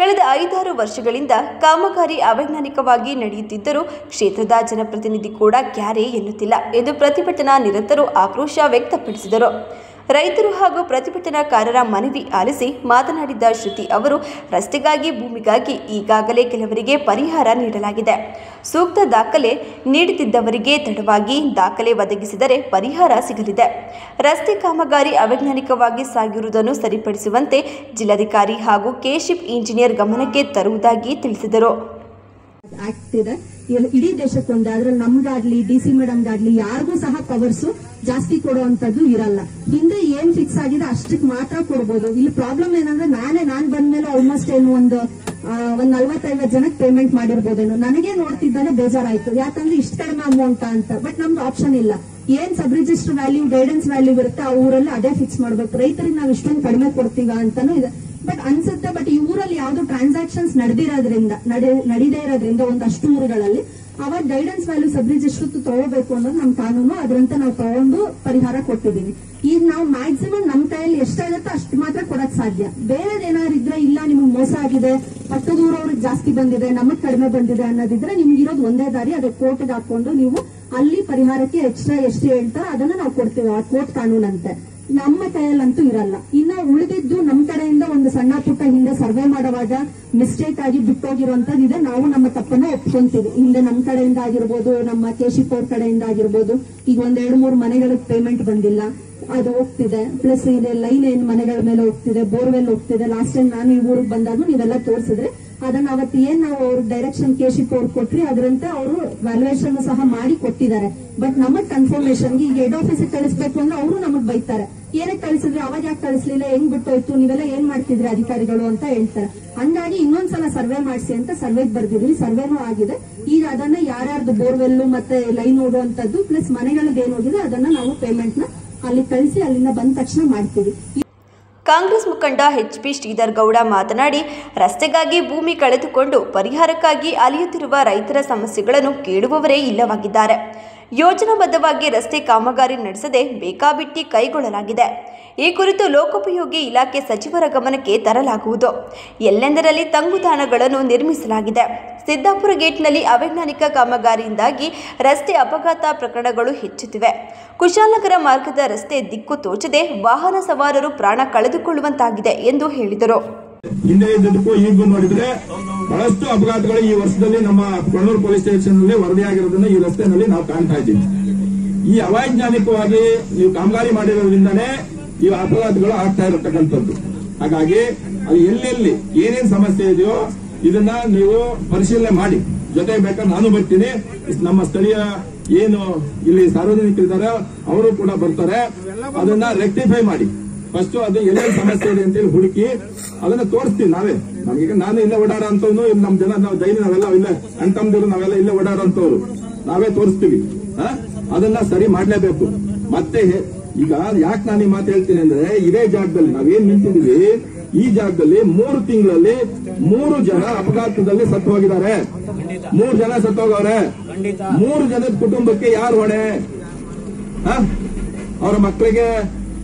ಕಳೆದ 5-6 ವರ್ಷಗಳಿಂದ ಕಾಮಗಾರಿ ಅವೈಜ್ಞಾನಿಕವಾಗಿ ನಡೆಯುತ್ತಿದ್ದರೂ ಕ್ಷೇತ್ರದ ಜನಪ್ರತಿನಿಧಿ ಕೂಡ ಕ್ಯಾರೆ ಎನ್ನುತ್ತಿಲ್ಲ ಎಂದು ಪ್ರತಿಭಟನಾ ನಿರತರು ಆಕ್ರೋಶ ವ್ಯಕ್ತಪಡಿಸಿದರು. ರೈತರು ಹಾಗೂ ಪ್ರತಿಭಟನಾಕಾರರ ಮನವಿ ಆಲಿಸಿ ಮಾತನಾಡಿದ ಶ್ರುತಿ ಅವರು, ರಸ್ತೆಗಾಗಿ ಭೂಮಿಗಾಗಿ ಈಗಾಗಲೇ ಕೆಲವರಿಗೆ ಪರಿಹಾರ ನೀಡಲಾಗಿದೆ. ಸೂಕ್ತ ದಾಖಲೆ ನೀಡುತ್ತಿದ್ದವರಿಗೆ ತಡವಾಗಿ ದಾಖಲೆ ಒದಗಿಸಿದರೆ ಪರಿಹಾರ ಸಿಗಲಿದೆ. ರಸ್ತೆ ಕಾಮಗಾರಿ ಅವೈಜ್ಞಾನಿಕವಾಗಿ ಸಾಗಿರುವುದನ್ನು ಸರಿಪಡಿಸುವಂತೆ ಜಿಲ್ಲಾಧಿಕಾರಿ ಹಾಗೂ ಕೆಶಿಪ್ ಇಂಜಿನಿಯರ್ ಗಮನಕ್ಕೆ ತರುವುದಾಗಿ ತಿಳಿಸಿದರು. ಇಡೀ ದೇಶಕ್ಕೊಂದು ಅದ್ರಲ್ಲಿ ನಮ್ಗಾಗ್ಲಿ ಡಿಸಿ ಮೇಡಮ್ಗಾಗ್ಲಿ ಯಾರಿಗೂ ಸಹ ಪವರ್ಸ್ ಜಾಸ್ತಿ ಕೊಡುವಂತದ್ದು ಇರಲ್ಲ. ಹಿಂದೆ ಏನ್ ಫಿಕ್ಸ್ ಆಗಿದೆ ಅಷ್ಟಕ್ಕೆ ಮಾತ್ರ ಕೊಡ್ಬೋದು. ಇಲ್ಲಿ ಪ್ರಾಬ್ಲಮ್ ಏನಂದ್ರೆ ನಾನ್ ಬಂದ್ಮೇಲೆ ಆಲ್ಮೋಸ್ಟ್ ಏನು ಒಂದು 40-50 ಜನಕ್ಕೆ ಪೇಮೆಂಟ್ ಮಾಡಿರ್ಬೋದೇನು. ನನಗೆ ನೋಡ್ತಿದ್ದಾನೆ ಬೇಜಾರಾಯ್ತು, ಯಾಕಂದ್ರೆ ಇಷ್ಟ ಕಡಿಮೆ ಅಮೌಂಟ್ ಅಂತ. ಬಟ್ ನಮ್ದು ಆಪ್ಷನ್ ಇಲ್ಲ. ಏನ್ sub register value guidance value ಇರುತ್ತೆ ಆ ಊರಲ್ಲಿ ಅದೇ ಫಿಕ್ಸ್ ಮಾಡ್ಬೇಕು. ರೈತರಿಗೆ ನಾವು ಇಷ್ಟೊಂದು ಕಡಿಮೆ ಕೊಡ್ತೀವ ಅಂತಾನು ಇದೆ. ಬಟ್ ಅನ್ಸುತ್ತೆ, ಬಟ್ ಈ ಊರಲ್ಲಿ ಯಾವ್ದು ಟ್ರಾನ್ಸಾಕ್ಷನ್ಸ್ ನಡೀದೇ ಇರೋದ್ರಿಂದ ಒಂದಷ್ಟು ಊರುಗಳಲ್ಲಿ ಅವಾಗ ಗೈಡೆನ್ಸ್ ವ್ಯಾಲ್ಯೂ ಸಬ್ ರಿಜಿಸ್ಟರ್ ತಗೋಬೇಕು ಅನ್ನೋದು ನಮ್ ಕಾನೂನು. ಅದ್ರಂತ ನಾವು ತಗೊಂಡು ಪರಿಹಾರ ಕೊಟ್ಟಿದೀವಿ. ಈಗ ನಾವು ಮ್ಯಾಕ್ಸಿಮಮ್ ನಮ್ ಕೈಯಲ್ಲಿ ಎಷ್ಟಾಗತ್ತೋ ಅಷ್ಟು ಮಾತ್ರ ಕೊಡಕ್ ಸಾಧ್ಯ. ಬೇರೆದೇನಾದ್ರು ಇದ್ರೆ ಇಲ್ಲ ನಿಮ್ಗೆ ಮೋಸ ಆಗಿದೆ, ಪಕ್ಕದ ಊರವ್ರಿಗೆ ಜಾಸ್ತಿ ಬಂದಿದೆ, ನಮಗ್ ಕಡಿಮೆ ಬಂದಿದೆ ಅನ್ನೋದಿದ್ರೆ ನಿಮ್ಗೆ ಇರೋದು ಒಂದೇ ದಾರಿ, ಅದು ಕೋರ್ಟ್ಗೆ ಹಾಕೊಂಡು ನೀವು ಅಲ್ಲಿ ಪರಿಹಾರಕ್ಕೆ ಎಕ್ಸ್ಟ್ರಾ ಎಷ್ಟು ಹೇಳ್ತಾರೋ ಅದನ್ನ ನಾವು ಕೊಡ್ತೀವಿ. ಆ ಕೋರ್ಟ್ ಕಾನೂನಂತೆ ನಮ್ಮ ಕೈಯಲ್ಲಂತೂ ಇರಲ್ಲ. ಇನ್ನ ಉಳಿದಿದ್ದು ನಮ್ ಕಡೆಯಿಂದ ಒಂದು ಸಣ್ಣ ಪುಟ್ಟ ಹಿಂದೆ ಸರ್ವೆ ಮಾಡುವಾಗ ಮಿಸ್ಟೇಕ್ ಆಗಿ ಬಿಟ್ಟೋಗಿರುವಂತದ್ದಿದೆ. ನಾವು ನಮ್ಮ ತಪ್ಪನ್ನ ಒಪ್ಕೊಂತೀವಿ. ಹಿಂದೆ ನಮ್ ಕಡೆಯಿಂದ ಆಗಿರ್ಬೋದು, ನಮ್ಮ ಕೆಶಿಪ್ ಅವ್ರ ಕಡೆಯಿಂದ ಆಗಿರ್ಬೋದು. ಈಗ 1-2-3 ಮನೆಗಳಿಗೆ ಪೇಮೆಂಟ್ ಬಂದಿಲ್ಲ, ಅದು ಹೋಗ್ತಿದೆ. ಪ್ಲಸ್ ಇದೆ ಲೈನ್ ಏನ್ ಮನೆಗಳ ಮೇಲೆ ಹೋಗ್ತಿದೆ, ಬೋರ್ವೆಲ್ ಹೋಗ್ತಿದೆ. ಲಾಸ್ಟ್ ಟೈಮ್ ನಾನು ಈ ಊರಿಗೆ ಬಂದಾಗ ನೀವೆಲ್ಲ ತೋರಿಸಿದ್ರೆ ಅದನ್ನ ಅವತ್ತು ಏನ್ ನಾವು ಅವ್ರ ಡೈರೆಕ್ಷನ್ ಕೆಶಿಪ್ ಅವ್ರು ಕೊಟ್ರಿ ಅದರಂತೆ ಅವರು ವ್ಯಾಲ್ಯೂಯೇಷನ್ ಸಹ ಮಾಡಿ ಕೊಟ್ಟಿದ್ದಾರೆ. ಬಟ್ ನಮಗ್ ಕನ್ಫರ್ಮೇಶನ್ಗೆ ಈಗ ಹೆಡ್ ಆಫೀಸಿಗೆ ಕಳಿಸ್ಬೇಕು ಅಂದ್ರೆ ಅವರು ನಮಗ್ ಬೈತಾರೆ. ಏನಕ್ಕೆ ಕಳಿಸಿದ್ರಿ, ಅವಾಗ ಯಾಕೆ ಕಳಿಸ್ಲಿಲ್ಲ, ಹೆಂಗ್ ಬಿಟ್ಟೋಯ್ತು, ನೀವೆಲ್ಲ ಏನ್ ಮಾಡ್ತಿದ್ರಿ ಅಧಿಕಾರಿಗಳು ಅಂತ ಹೇಳ್ತಾರೆ. ಹಂಗಾಗಿ ಇನ್ನೊಂದ್ಸಲ ಸರ್ವೆ ಮಾಡಿಸಿ ಅಂತ ಸರ್ವೆಗೆ ಬರ್ದಿದ್ವಿ. ಸರ್ವೆನೂ ಆಗಿದೆ. ಈಗ ಅದನ್ನ ಯಾರ್ಯಾರ್ದು ಬೋರ್ವೆಲ್ ಮತ್ತೆ ಲೈನ್ ಓಡುವಂತದ್ದು ಪ್ಲಸ್ ಮನೆಗಳಿಗೆ ಏನ್ ಹೋಗಿದೆ ಅದನ್ನ ನಾವು ಪೇಮೆಂಟ್ ನ ಅಲ್ಲಿ ಕಳಿಸಿ ಅಲ್ಲಿಂದ ಬಂದ ತಕ್ಷಣ ಮಾಡ್ತೀವಿ. ಕಾಂಗ್ರೆಸ್ ಮುಖಂಡ ಎಚ್ಪಿ ಶ್ರೀಧರ್ ಗೌಡ ಮಾತನಾಡಿ, ರಸ್ತೆಗಾಗಿ ಭೂಮಿ ಕಳೆದುಕೊಂಡು ಪರಿಹಾರಕ್ಕಾಗಿ ಅಲೆಯುತ್ತಿರುವ ರೈತರ ಸಮಸ್ಯೆಗಳನ್ನು ಕೇಳುವವರೇ ಇಲ್ಲವಾಗಿದ್ದಾರೆ. ಯೋಜನಾಬದ್ಧವಾಗಿ ರಸ್ತೆ ಕಾಮಗಾರಿ ನಡೆಸದೆ ಬೇಕಾಬಿಟ್ಟಿ ಕೈಗೊಳ್ಳಲಾಗಿದೆ. ಈ ಕುರಿತು ಲೋಕೋಪಯೋಗಿ ಇಲಾಖೆ ಸಚಿವರ ಗಮನಕ್ಕೆ ತರಲಾಗುವುದು. ಎಲ್ಲೆಂದರಲ್ಲಿ ತಂಗುದಾಣಗಳನ್ನು ನಿರ್ಮಿಸಲಾಗಿದೆ. ಸಿದ್ದಾಪುರ ಗೇಟ್ನಲ್ಲಿ ಅವೈಜ್ಞಾನಿಕ ಕಾಮಗಾರಿಯಿಂದಾಗಿ ರಸ್ತೆ ಅಪಘಾತ ಪ್ರಕರಣಗಳು ಹೆಚ್ಚುತ್ತಿವೆ. ಕುಶಾಲನಗರ ಮಾರ್ಗದ ರಸ್ತೆ ದಿಕ್ಕು ತೋಚದೆ ವಾಹನ ಸವಾರರು ಪ್ರಾಣ ಕಳೆದುಕೊಳ್ಳುವಂತಾಗಿದೆ ಎಂದು ಹೇಳಿದರು. ಹಿಂದೆ ಇದ್ದಕ್ಕೂ ಈಗ ನೋಡಿದ್ರೆ ಬಹಳಷ್ಟು ಅಪಘಾತಗಳು ಈ ವರ್ಷದಲ್ಲಿ ನಮ್ಮ ಕೊಣನೂರು ಪೊಲೀಸ್ ಸ್ಟೇಷನ್ ನಲ್ಲಿ ವರದಿಯಾಗಿರೋದನ್ನ ಈ ರಸ್ತೆಯಲ್ಲಿ ನಾವು ಕಾಣ್ತಾ ಇದ್ದೀವಿ. ಈ ಅವೈಜ್ಞಾನಿಕವಾಗಿ ನೀವು ಕಾಮಗಾರಿ ಮಾಡಿರೋದ್ರಿಂದನೇ ಈ ಅಪಘಾತಗಳು ಆಗ್ತಾ ಇರತಕ್ಕಂಥದ್ದು. ಹಾಗಾಗಿ ಅದು ಎಲ್ಲೆಲ್ಲಿ ಏನೇನ್ ಸಮಸ್ಯೆ ಇದೆಯೋ ಇದನ್ನ ನೀವು ಪರಿಶೀಲನೆ ಮಾಡಿ. ಜೊತೆಗೆ ಬೇಕಾದ್ರೆ ನಾನು ಬರ್ತೀನಿ. ನಮ್ಮ ಸ್ಥಳೀಯ ಏನು ಇಲ್ಲಿ ಸಾರ್ವಜನಿಕರಿದ್ದಾರೆ ಅವರು ಕೂಡ ಬರ್ತಾರೆ. ಅದನ್ನ ರೆಕ್ಟಿಫೈ ಮಾಡಿ. ಫಸ್ಟ್ ಅದು ಎಲ್ಲೆಲ್ಲಿ ಸಮಸ್ಯೆ ಇದೆ ಅಂತೇಳಿ ಹುಡುಕಿ ಅದನ್ನ ತೋರಿಸ್ತೀವಿ ನಾವೇ. ನಮಗೀಗ ನಾನು ಇಲ್ಲೇ ಓಡಾಡೋ ಅಂತವ್ನು, ನಮ್ ಜನ ನಾವು ಡೈಲಿ ನಾವೆಲ್ಲ ಇಲ್ಲೇ ಅಣ್ತಂದಿರು ನಾವೆಲ್ಲ ಇಲ್ಲೇ ಓಡಾಡೋ ಅಂತವ್ರು ನಾವೇ ತೋರಿಸ್ತೀವಿ. ಅದನ್ನ ಸರಿ ಮಾಡ್ಲೇಬೇಕು. ಮತ್ತೆ ಈಗ ಯಾಕೆ ನಾನು ಈ ಮಾತು ಹೇಳ್ತೀನಿ ಅಂದ್ರೆ, ಇದೇ ಜಾಗದಲ್ಲಿ ನಾವೇನ್ ನಿಂತಿದೀವಿ, ಈ ಜಾಗದಲ್ಲಿ 3 ತಿಂಗಳಲ್ಲಿ 3 ಜನ ಅಪಘಾತದಲ್ಲಿ ಸತ್ತು ಹೋಗಿದ್ದಾರೆ. 3 ಜನ ಸತ್ತೋಗವ್ರೆ. 3 ಜನದ ಕುಟುಂಬಕ್ಕೆ ಯಾರು ಹೊಣೆ? ಅವರ ಮಕ್ಕಳಿಗೆ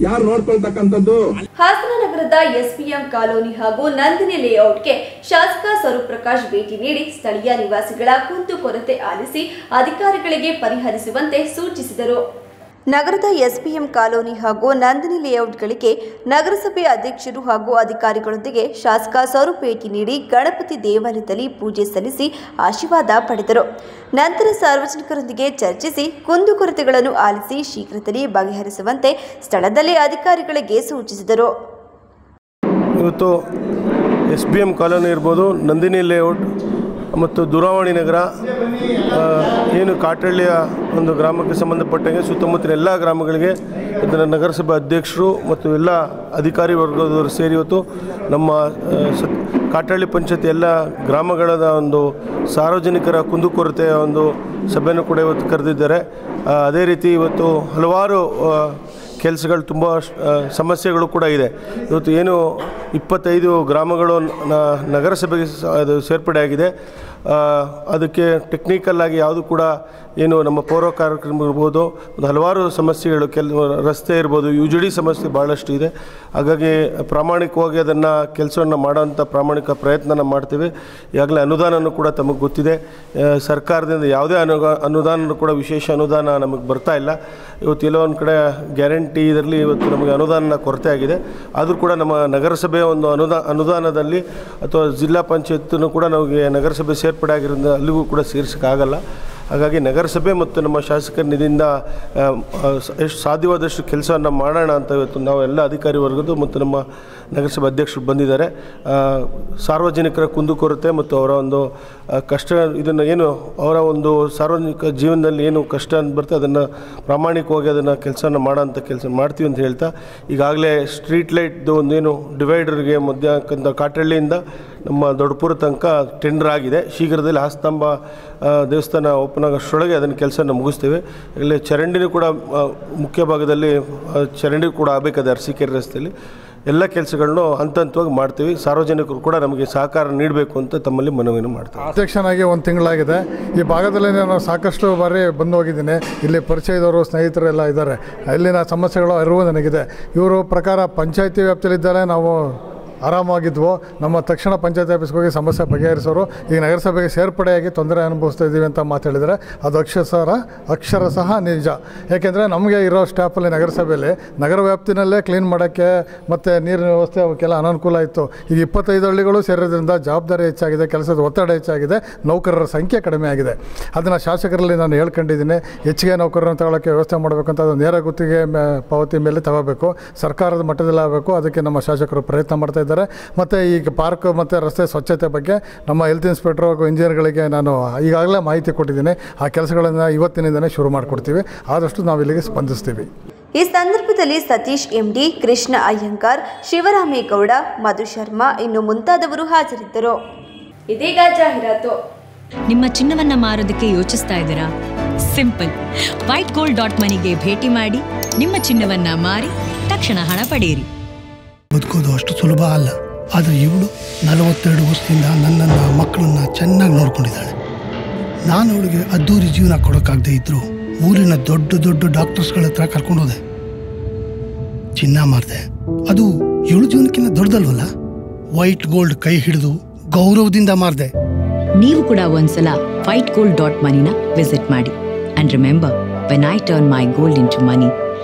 ಯಾರು ನೋಡ್ಕೊಳ್ತಕ್ಕಂಥದ್ದು? ಹಾಸನ ನಗರದ ಎಸ್ಪಿಎಂ ಕಾಲೋನಿ ಹಾಗೂ ನಂದಿನಿ ಲೇಔಟ್ಗೆ ಶಾಸಕ ಸ್ವರೂಪ್ ಪ್ರಕಾಶ್ ಭೇಟಿ ನೀಡಿ ಸ್ಥಳೀಯ ನಿವಾಸಿಗಳ ಕುಂದುಕೊರತೆ ಆಲಿಸಿ ಅಧಿಕಾರಿಗಳಿಗೆ ಪರಿಹರಿಸುವಂತೆ ಸೂಚಿಸಿದರು. ನಗರದ ಎಸ್ಪಿಎಂ ಕಾಲೋನಿ ಹಾಗೂ ನಂದಿನಿ ಲೇಔಟ್ಗಳಿಗೆ ನಗರಸಭೆ ಅಧ್ಯಕ್ಷರು ಹಾಗೂ ಅಧಿಕಾರಿಗಳೊಂದಿಗೆ ಶಾಸಕ ಸ್ವರೂಪ್ ಭೇಟಿ ನೀಡಿ ಗಣಪತಿ ದೇವಾಲಯದಲ್ಲಿ ಪೂಜೆ ಸಲ್ಲಿಸಿ ಆಶೀರ್ವಾದ ಪಡೆದರು. ನಂತರ ಸಾರ್ವಜನಿಕರೊಂದಿಗೆ ಚರ್ಚಿಸಿ ಕುಂದುಕೊರತೆಗಳನ್ನು ಆಲಿಸಿ ಶೀಘ್ರದಲ್ಲಿ ಬಗೆಹರಿಸುವಂತೆ ಸ್ಥಳದಲ್ಲೇ ಅಧಿಕಾರಿಗಳಿಗೆ ಸೂಚಿಸಿದರು. ಇವತ್ತು ಎಸ್ಪಿಎಂ ಕಾಲೋನಿ ಇರ್ಬೋದು, ನಂದಿನಿ ಲೇಔಟ್ ಮತ್ತು ದೂರವಾಣಿ ನಗರ, ಏನು ಕಾಟಳ್ಳಿಯ ಒಂದು ಗ್ರಾಮಕ್ಕೆ ಸಂಬಂಧಪಟ್ಟಂಗೆ ಸುತ್ತಮುತ್ತಲಿನ ಎಲ್ಲ ಗ್ರಾಮಗಳಿಗೆ ಇದನ್ನು ನಗರಸಭೆ ಅಧ್ಯಕ್ಷರು ಮತ್ತು ಎಲ್ಲ ಅಧಿಕಾರಿ ವರ್ಗದವರು ಸೇರಿ ಇವತ್ತು ನಮ್ಮ ಕಾಟಳ್ಳಿ ಪಂಚಾಯತಿ ಎಲ್ಲ ಗ್ರಾಮಗಳ ಒಂದು ಸಾರ್ವಜನಿಕರ ಕುಂದುಕೊರತೆಯ ಒಂದು ಸಭೆಯನ್ನು ಕೂಡ ಇವತ್ತು ಕರೆದಿದ್ದಾರೆ. ಅದೇ ರೀತಿ ಇವತ್ತು ಹಲವಾರು ಕೆಲಸಗಳು, ತುಂಬ ಸಮಸ್ಯೆಗಳು ಕೂಡ ಇದೆ. ಇವತ್ತು ಏನು 25 ಗ್ರಾಮಗಳು ನಗರಸಭೆಗೆ ಅದು ಸೇರ್ಪಡೆಯಾಗಿದೆ. ಅದಕ್ಕೆ ಟೆಕ್ನಿಕಲ್ಲಾಗಿ ಯಾವುದು ಕೂಡ ಏನು ನಮ್ಮ ಪೌರ ಕಾರ್ಯಕ್ರಮ ಇರ್ಬೋದು, ಒಂದು ಹಲವಾರು ಸಮಸ್ಯೆಗಳು, ರಸ್ತೆ ಇರ್ಬೋದು, UGD ಸಮಸ್ಯೆ ಭಾಳಷ್ಟು ಇದೆ. ಹಾಗಾಗಿ ಪ್ರಾಮಾಣಿಕವಾಗಿ ಅದನ್ನು ಕೆಲಸವನ್ನು ಮಾಡೋಂಥ ಪ್ರಾಮಾಣಿಕ ಪ್ರಯತ್ನನ ಮಾಡ್ತೀವಿ. ಈಗಾಗಲೇ ಅನುದಾನನೂ ಕೂಡ ತಮಗೆ ಗೊತ್ತಿದೆ. ಸರ್ಕಾರದಿಂದ ಯಾವುದೇ ಅನುದಾನ ಕೂಡ ವಿಶೇಷ ಅನುದಾನ ನಮಗೆ ಬರ್ತಾ ಇಲ್ಲ. ಇವತ್ತು ಎಲ್ಲೋ ಒಂದು ಕಡೆ ಗ್ಯಾರಂಟಿ ಇದರಲ್ಲಿ ಇವತ್ತು ನಮಗೆ ಅನುದಾನ ಕೊರತೆ ಆಗಿದೆ. ಆದರೂ ಕೂಡ ನಮ್ಮ ನಗರಸಭೆಯ ಒಂದು ಅನುದಾನದಲ್ಲಿ ಅಥವಾ ಜಿಲ್ಲಾ ಪಂಚಾಯತ್ನೂ ಕೂಡ ನಮಗೆ ನಗರಸಭೆ ಸೇರ್ಪಡೆ ಆಗಿರೋದ್ರಿಂದ ಅಲ್ಲಿಗೂ ಕೂಡ ಸೇರಿಸೋಕ್ಕಾಗಲ್ಲ. ಹಾಗಾಗಿ ನಗರಸಭೆ ಮತ್ತು ನಮ್ಮ ಶಾಸಕರ ನಿಧಿಯಿಂದ ಎಷ್ಟು ಸಾಧ್ಯವಾದಷ್ಟು ಕೆಲಸವನ್ನು ಮಾಡೋಣ ಅಂತ ಇವತ್ತು ನಾವು ಎಲ್ಲ ಅಧಿಕಾರಿ ವರ್ಗದ್ದು ಮತ್ತು ನಮ್ಮ ನಗರಸಭೆ ಅಧ್ಯಕ್ಷರು ಬಂದಿದ್ದಾರೆ. ಸಾರ್ವಜನಿಕರ ಕುಂದುಕೊರತೆ ಮತ್ತು ಅವರ ಒಂದು ಕಷ್ಟ, ಇದನ್ನು ಏನು ಅವರ ಒಂದು ಸಾರ್ವಜನಿಕ ಜೀವನದಲ್ಲಿ ಏನು ಕಷ್ಟ ಅಂತ ಬರ್ತದೆ ಅದನ್ನು ಪ್ರಾಮಾಣಿಕವಾಗಿ ಅದನ್ನು ಕೆಲಸವನ್ನು ಮಾಡೋಂಥ ಕೆಲಸ ಮಾಡ್ತೀವಿ ಅಂತ ಹೇಳ್ತಾ, ಈಗಾಗಲೇ ಸ್ಟ್ರೀಟ್ ಲೈಟ್ದು ಒಂದೇನು ಡಿವೈಡರ್ಗೆ ಮಧ್ಯ ಕಾಟಳ್ಳಿಯಿಂದ ನಮ್ಮ ದೊಡ್ಡಪುರ ತನಕ ಟೆಂಡರ್ ಆಗಿದೆ. ಶೀಘ್ರದಲ್ಲಿ ಹಾಸ್ತಂಬ ದೇವಸ್ಥಾನ ಓಪನ್ ಆಗೋಷ್ಟರೊಳಗೆ ಅದನ್ನು ಕೆಲಸನ ಮುಗಿಸ್ತೇವೆ. ಇಲ್ಲಿ ಚರಂಡಿನೂ ಕೂಡ ಮುಖ್ಯ ಭಾಗದಲ್ಲಿ ಚರಂಡಿ ಕೂಡ ಆಗಬೇಕಾದ ಅರಸೀಕೆರೆ ರಸ್ತೆಯಲ್ಲಿ ಎಲ್ಲ ಕೆಲಸಗಳನ್ನು ಹಂತ ಹಂತವಾಗಿ ಮಾಡ್ತೀವಿ. ಸಾರ್ವಜನಿಕರು ಕೂಡ ನಮಗೆ ಸಹಕಾರ ನೀಡಬೇಕು ಅಂತ ತಮ್ಮಲ್ಲಿ ಮನವಿಯನ್ನು ಮಾಡ್ತೀವಿ. ಅಧ್ಯಕ್ಷನಾಗಿ 1 ತಿಂಗಳಾಗಿದೆ. ಈ ಭಾಗದಲ್ಲಿ ನಾನು ಸಾಕಷ್ಟು ಬಾರಿ ಬಂದು ಹೋಗಿದ್ದೀನಿ. ಇಲ್ಲಿ ಪರಿಚಯದವರು, ಸ್ನೇಹಿತರೆಲ್ಲ ಇದ್ದಾರೆ. ಇಲ್ಲಿನ ಸಮಸ್ಯೆಗಳು ಅರಿವು ನನಗಿದೆ. ಇವರು ಪ್ರಕಾರ ಪಂಚಾಯತಿ ವ್ಯಾಪ್ತಿಯಲ್ಲಿದ್ದಾರೆ, ನಾವು ಆರಾಮಾಗಿದ್ವು. ನಮ್ಮ ತಕ್ಷಣ ಪಂಚಾಯತ್ ಆಫೀಸ್ಗೆ ಹೋಗಿ ಸಮಸ್ಯೆ ಬಗೆಹರಿಸೋರು. ಈಗ ನಗರಸಭೆಗೆ ಸೇರ್ಪಡೆಯಾಗಿ ತೊಂದರೆ ಅನುಭವಿಸ್ತಾ ಇದ್ದೀವಿ ಅಂತ ಮಾತಾಡಿದರೆ ಅದು ಅಕ್ಷರ ಸಹ ನಿಜ. ಏಕೆಂದರೆ ನಮಗೆ ಇರೋ ಸ್ಟಾಫಲ್ಲಿ ನಗರಸಭೆಯಲ್ಲಿ ನಗರ ವ್ಯಾಪ್ತಿನಲ್ಲೇ ಕ್ಲೀನ್ ಮಾಡೋಕ್ಕೆ ಮತ್ತು ನೀರಿನ ವ್ಯವಸ್ಥೆ ಅವಕ್ಕೆಲ್ಲ ಅನಾನುಕೂಲ ಇತ್ತು. ಈಗ 25 ಹಳ್ಳಿಗಳು ಸೇರೋದ್ರಿಂದ ಜವಾಬ್ದಾರಿ ಹೆಚ್ಚಾಗಿದೆ, ಕೆಲಸದ ಒತ್ತಡ ಹೆಚ್ಚಾಗಿದೆ, ನೌಕರರ ಸಂಖ್ಯೆ ಕಡಿಮೆ ಆಗಿದೆ. ಅದನ್ನು ಶಾಸಕರಲ್ಲಿ ನಾನು ಹೇಳ್ಕೊಂಡಿದ್ದೀನಿ. ಹೆಚ್ಚಿಗೆ ನೌಕರರನ್ನು ತಗೊಳ್ಳೋಕ್ಕೆ ವ್ಯವಸ್ಥೆ ಮಾಡಬೇಕಂತ, ಅದು ನೇರ ಗುತ್ತಿಗೆ ಪಾವತಿ ಮೇಲೆ ತಗೋಬೇಕು, ಸರ್ಕಾರದ ಮಟ್ಟದಲ್ಲಿ ಆಗಬೇಕು. ಅದಕ್ಕೆ ನಮ್ಮ ಶಾಸಕರು ಪ್ರಯತ್ನ ಮಾಡ್ತಾಯಿದ್ದಾರೆ. ಮತ್ತು ಈಗ ಪಾರ್ಕ್ ಮತ್ತು ರಸ್ತೆ ಸ್ವಚ್ಛತೆ ಬಗ್ಗೆ ನಮ್ಮ ಹೆಲ್ತ್ ಇನ್ಸ್ಪೆಕ್ಟರ್ ಹಾಗೂ ಇಂಜಿನಿಯರ್ಗಳಿಗೆ ನಾನು ಈಗಾಗಲೇ ಮಾಹಿತಿ ಕೊಟ್ಟಿದ್ದೀನಿ. ಆ ಕೆಲಸಗಳನ್ನು ಇವತ್ತಿನಿಂದಲೇ ಶುರು ಮಾಡಿಕೊಡ್ತೀವಿ. ಆದಷ್ಟು ನಾವು ಇಲ್ಲಿಗೆ ಸ್ಪಂದಿಸ್ತೀವಿ. ಈ ಸಂದರ್ಭದಲ್ಲಿ ಸತೀಶ್ MD, ಕೃಷ್ಣ ಅಯ್ಯಂಗಾರ್, ಶಿವರಾಮೇಗೌಡ, ಮಧು ಶರ್ಮಾ ಇನ್ನು ಮುಂತಾದವರು ಹಾಜರಿದ್ದರು. ಇದೀಗ ಜಾಹೀರಾತು. ನಿಮ್ಮ ಚಿನ್ನವನ್ನ ಮಾರೋದಕ್ಕೆ ಯೋಚಿಸ್ತಾ ಇದ್ದೀರಾ? ಸಿಂಪಲ್. whitegold.moneyಗೆ ಭೇಟಿ ಮಾಡಿ ನಿಮ್ಮ ಚಿನ್ನವನ್ನ ಮಾರಿ ತಕ್ಷಣ ಹಣ ಪಡೆಯಿರಿ. ಬದುಕೋದು ಅಷ್ಟು ಸುಲಭ ಅಲ್ಲ. ಆದರೆ ಇವಳು 42 ವರ್ಷದಿಂದ ನನ್ನನ್ನು, ಮಕ್ಕಳನ್ನ ಚೆನ್ನಾಗಿ ನೋಡ್ಕೊಂಡಿದ್ದಾಳೆ. ನಾನು ಅವಳಿಗೆ ಅದ್ದೂರಿ ಜೀವನ ಕೊಡೋಕ್ಕಾಗದೇ ಇದ್ರು ಊರಿನ ದೊಡ್ಡ ದೊಡ್ಡ ಡಾಕ್ಟರ್ಸ್ಗಳ ಹತ್ರ ಕರ್ಕೊಂಡೋದೆ. ಚಿನ್ನ ಮಾರಿದೆ. ಅದು ಇವಳು ಜೀವನಕ್ಕಿಂತ ದೊಡ್ಡದಲ್ವಲ್ಲ. ವೈಟ್ ಗೋಲ್ಡ್ ಕೈ ಹಿಡಿದು ಗೌರವದಿಂದ ಮಾರಿದೆ. ನೀವು ಕೂಡ ಒಂದ್ಸಲ whitegold.moneyನ ವಿಸಿಟ್ ಮಾಡಿ. And remember, when I turn my gold into money,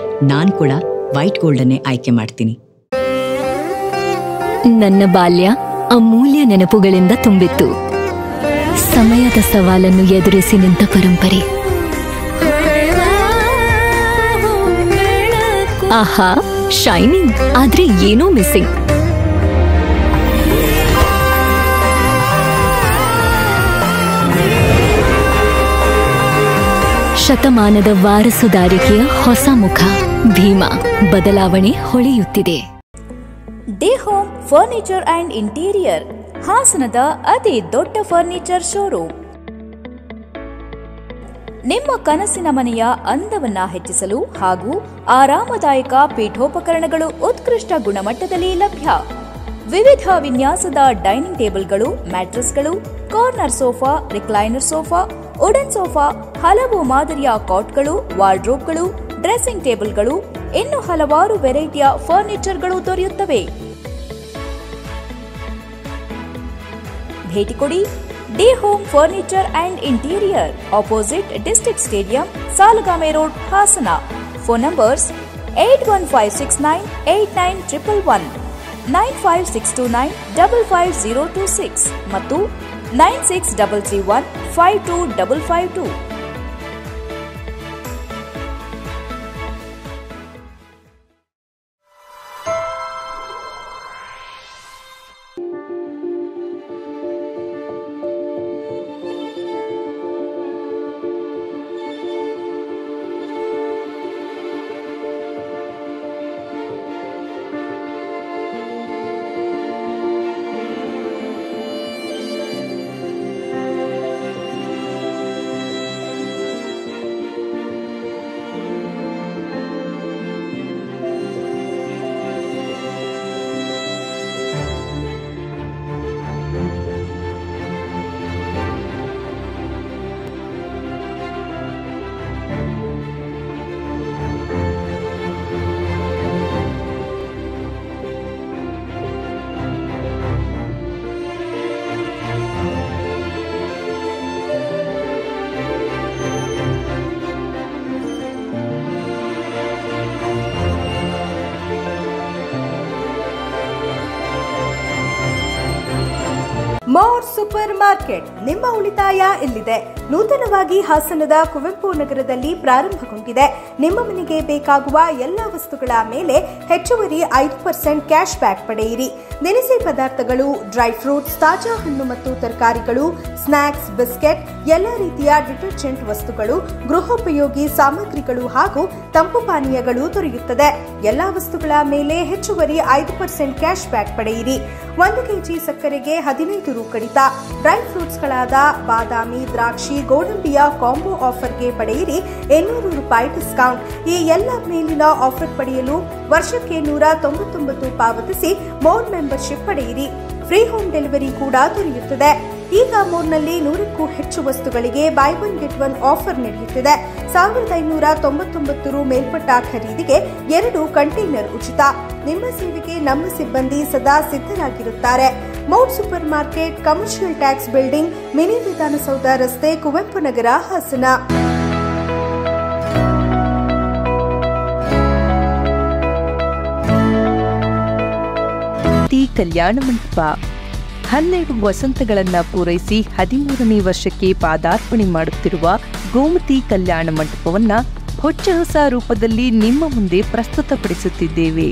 ನಾನು ಕೂಡ ವೈಟ್ ಗೋಲ್ಡ್ ಅನ್ನೇ ಆಯ್ಕೆ ಮಾಡ್ತೀನಿ. ನನ್ನ ಬಾಲ್ಯ ಅಮೂಲ್ಯ ನೆನಪುಗಳಿಂದ ತುಂಬಿತ್ತು. ಸಮಯದ ಸವಾಲನ್ನು ಎದುರಿಸಿ ನಿಂತ ಪರಂಪರೆ. ಆಹಾ, ಶೈನಿಂಗ್, ಆದ್ರೆ ಏನೋ ಮಿಸ್ಸಿಂಗ್. ಶತಮಾನದ ವಾರಸುದಾರಿಕೆಯ ಹೊಸ ಮುಖ ಭೀಮಾ ಬದಲಾವಣೆ ಹೊಳೆಯುತ್ತಿದೆ. Day home furniture and interior, ಹಾಸನದ ಅತಿ ದೊಡ್ಡ ಫರ್ನಿಚರ್ ಶೋರೂಮ್. ನಿಮ್ಮ ಕನಸಿನ ಮನೆಯ ಅಂದವನ್ನ ಹೆಚ್ಚಿಸಲು ಹಾಗೂ ಆರಾಮದಾಯಕ ಪೀಠೋಪಕರಣಗಳು ಉತ್ಕೃಷ್ಟ ಗುಣಮಟ್ಟದಲ್ಲಿ ಲಭ್ಯ. ವಿವಿಧ ವಿನ್ಯಾಸದ ಡೈನಿಂಗ್ ಟೇಬಲ್ಗಳು, ಮ್ಯಾಟ್ರೆಸ್ಗಳು, corner sofa, recliner sofa, wooden sofa, ಹಲವು ಮಾದರಿಯ ಕಾಟ್ಗಳು, ವಾರ್ಡ್ರೋಬ್ಗಳು, ಡ್ರೆಸ್ಸಿಂಗ್ ಟೇಬಲ್ಗಳು, ಇನ್ನು ಹಲವಾರು ವೆರೈಟಿಯ ಫರ್ನಿಚರ್ಗಳು ದೊರೆಯುತ್ತವೆ. ಭೇಟಿ ಕೊಡಿ day home furniture and interior, opposite district stadium, Salagame road, Hassan. Phone numbers 8156989111, 9562955026 ಮತ್ತು 9633152552. ಮೋರ್ ಸೂಪರ್ ಮಾರ್ಕೆಟ್, ನಿಮ್ಮ ಉಳಿತಾಯ ಇಲ್ಲಿದೆ. ನೂತನವಾಗಿ ಹಾಸನದ ಕುವೆಂಪು ನಗರದಲ್ಲಿ ಪ್ರಾರಂಭಗೊಂಡಿದೆ. ನಿಮ್ಮ ಮನೆಗೆ ಬೇಕಾಗುವ ಎಲ್ಲ ವಸ್ತುಗಳ ಮೇಲೆ ಹೆಚ್ಚುವರಿ 5% ಕ್ಯಾಶ್ ಬ್ಯಾಕ್ ಪಡೆಯಿರಿ. ದಿನಸಿ ಪದಾರ್ಥಗಳು, ಡ್ರೈ ಫ್ರೂಟ್ಸ್, ತಾಜಾ ಹಣ್ಣು ಮತ್ತು ತರಕಾರಿಗಳು, ಸ್ನಾಕ್ಸ್, ಬಿಸ್ಕೆಟ್, ಎಲ್ಲ ರೀತಿಯ ಡಿಟರ್ಜೆಂಟ್ ವಸ್ತುಗಳು, ಗೃಹೋಪಯೋಗಿ ಸಾಮಗ್ರಿಗಳು ಹಾಗೂ ತಂಪು ಪಾನೀಯಗಳು ದೊರೆಯುತ್ತದೆ. ಎಲ್ಲ ವಸ್ತುಗಳ ಮೇಲೆ ಹೆಚ್ಚುವರಿ 5% ಕ್ಯಾಶ್ ಬ್ಯಾಕ್ ಪಡೆಯಿರಿ. 1 ಕೆಜಿ ಸಕ್ಕರೆಗೆ 15 ರು ಕಡಿತ. ಡ್ರೈ ಫ್ರೂಟ್ಸ್ಗಳಾದ ಬಾದಾಮಿ, ದ್ರಾಕ್ಷಿ, ಗೋಡಂಬಿಯ ಕಾಂಬೋ ಆಫರ್ಗೆ ಪಡೆಯಿರಿ 800 ರೂಪಾಯಿ ಡಿಸ್ಕೌಂಟ್. ಈ ಎಲ್ಲ ಮೇಲಿನ ಆಫರ್ ಪಡೆಯಲು ವರ್ಷಕ್ಕೆ 199 ಪಾವತಿಸಿ ಮೋರ್ ಮೆಂಬರ್ಶಿಪ್ ಪಡೆಯಿರಿ. ಫ್ರೀ ಹೋಮ್ ಡೆಲಿವರಿ ಕೂಡ ದೊರೆಯುತ್ತದೆ. ಈಗ ಮೋರ್ನಲ್ಲಿ 100ಕ್ಕೂ ಹೆಚ್ಚು ವಸ್ತುಗಳಿಗೆ by one get one offer ನಡೆಯುತ್ತಿದೆ. 1599 ರು ಮೇಲ್ಪಟ್ಟ ಖರೀದಿಗೆ 2 ಕಂಟೈನರ್ ಉಚಿತ. ನಿಮ್ಮ ಸೇವೆಗೆ ನಮ್ಮ ಸಿಬ್ಬಂದಿ ಸದಾ ಸಿದ್ಧರಾಗಿರುತ್ತಾರೆ. Mount super market, commercial tax building, mini Vidhana Soudha ರಸ್ತೆ, ಕುವೆಂಪು ನಗರ, ಹಾಸನ. ಕಲ್ಯಾಣ ಮಂಟಪ 12 ವಸಂತಗಳನ್ನ ಪೂರೈಸಿ 13ನೇ ವರ್ಷಕ್ಕೆ ಪಾದಾರ್ಪಣೆ ಮಾಡುತ್ತಿರುವ ಗೋಮತಿ ಕಲ್ಯಾಣ ಮಂಟಪವನ್ನ ಹೊಚ್ಚ ಹೊಸ ರೂಪದಲ್ಲಿ ನಿಮ್ಮ ಮುಂದೆ ಪ್ರಸ್ತುತಪಡಿಸುತ್ತಿದ್ದೇವೆ.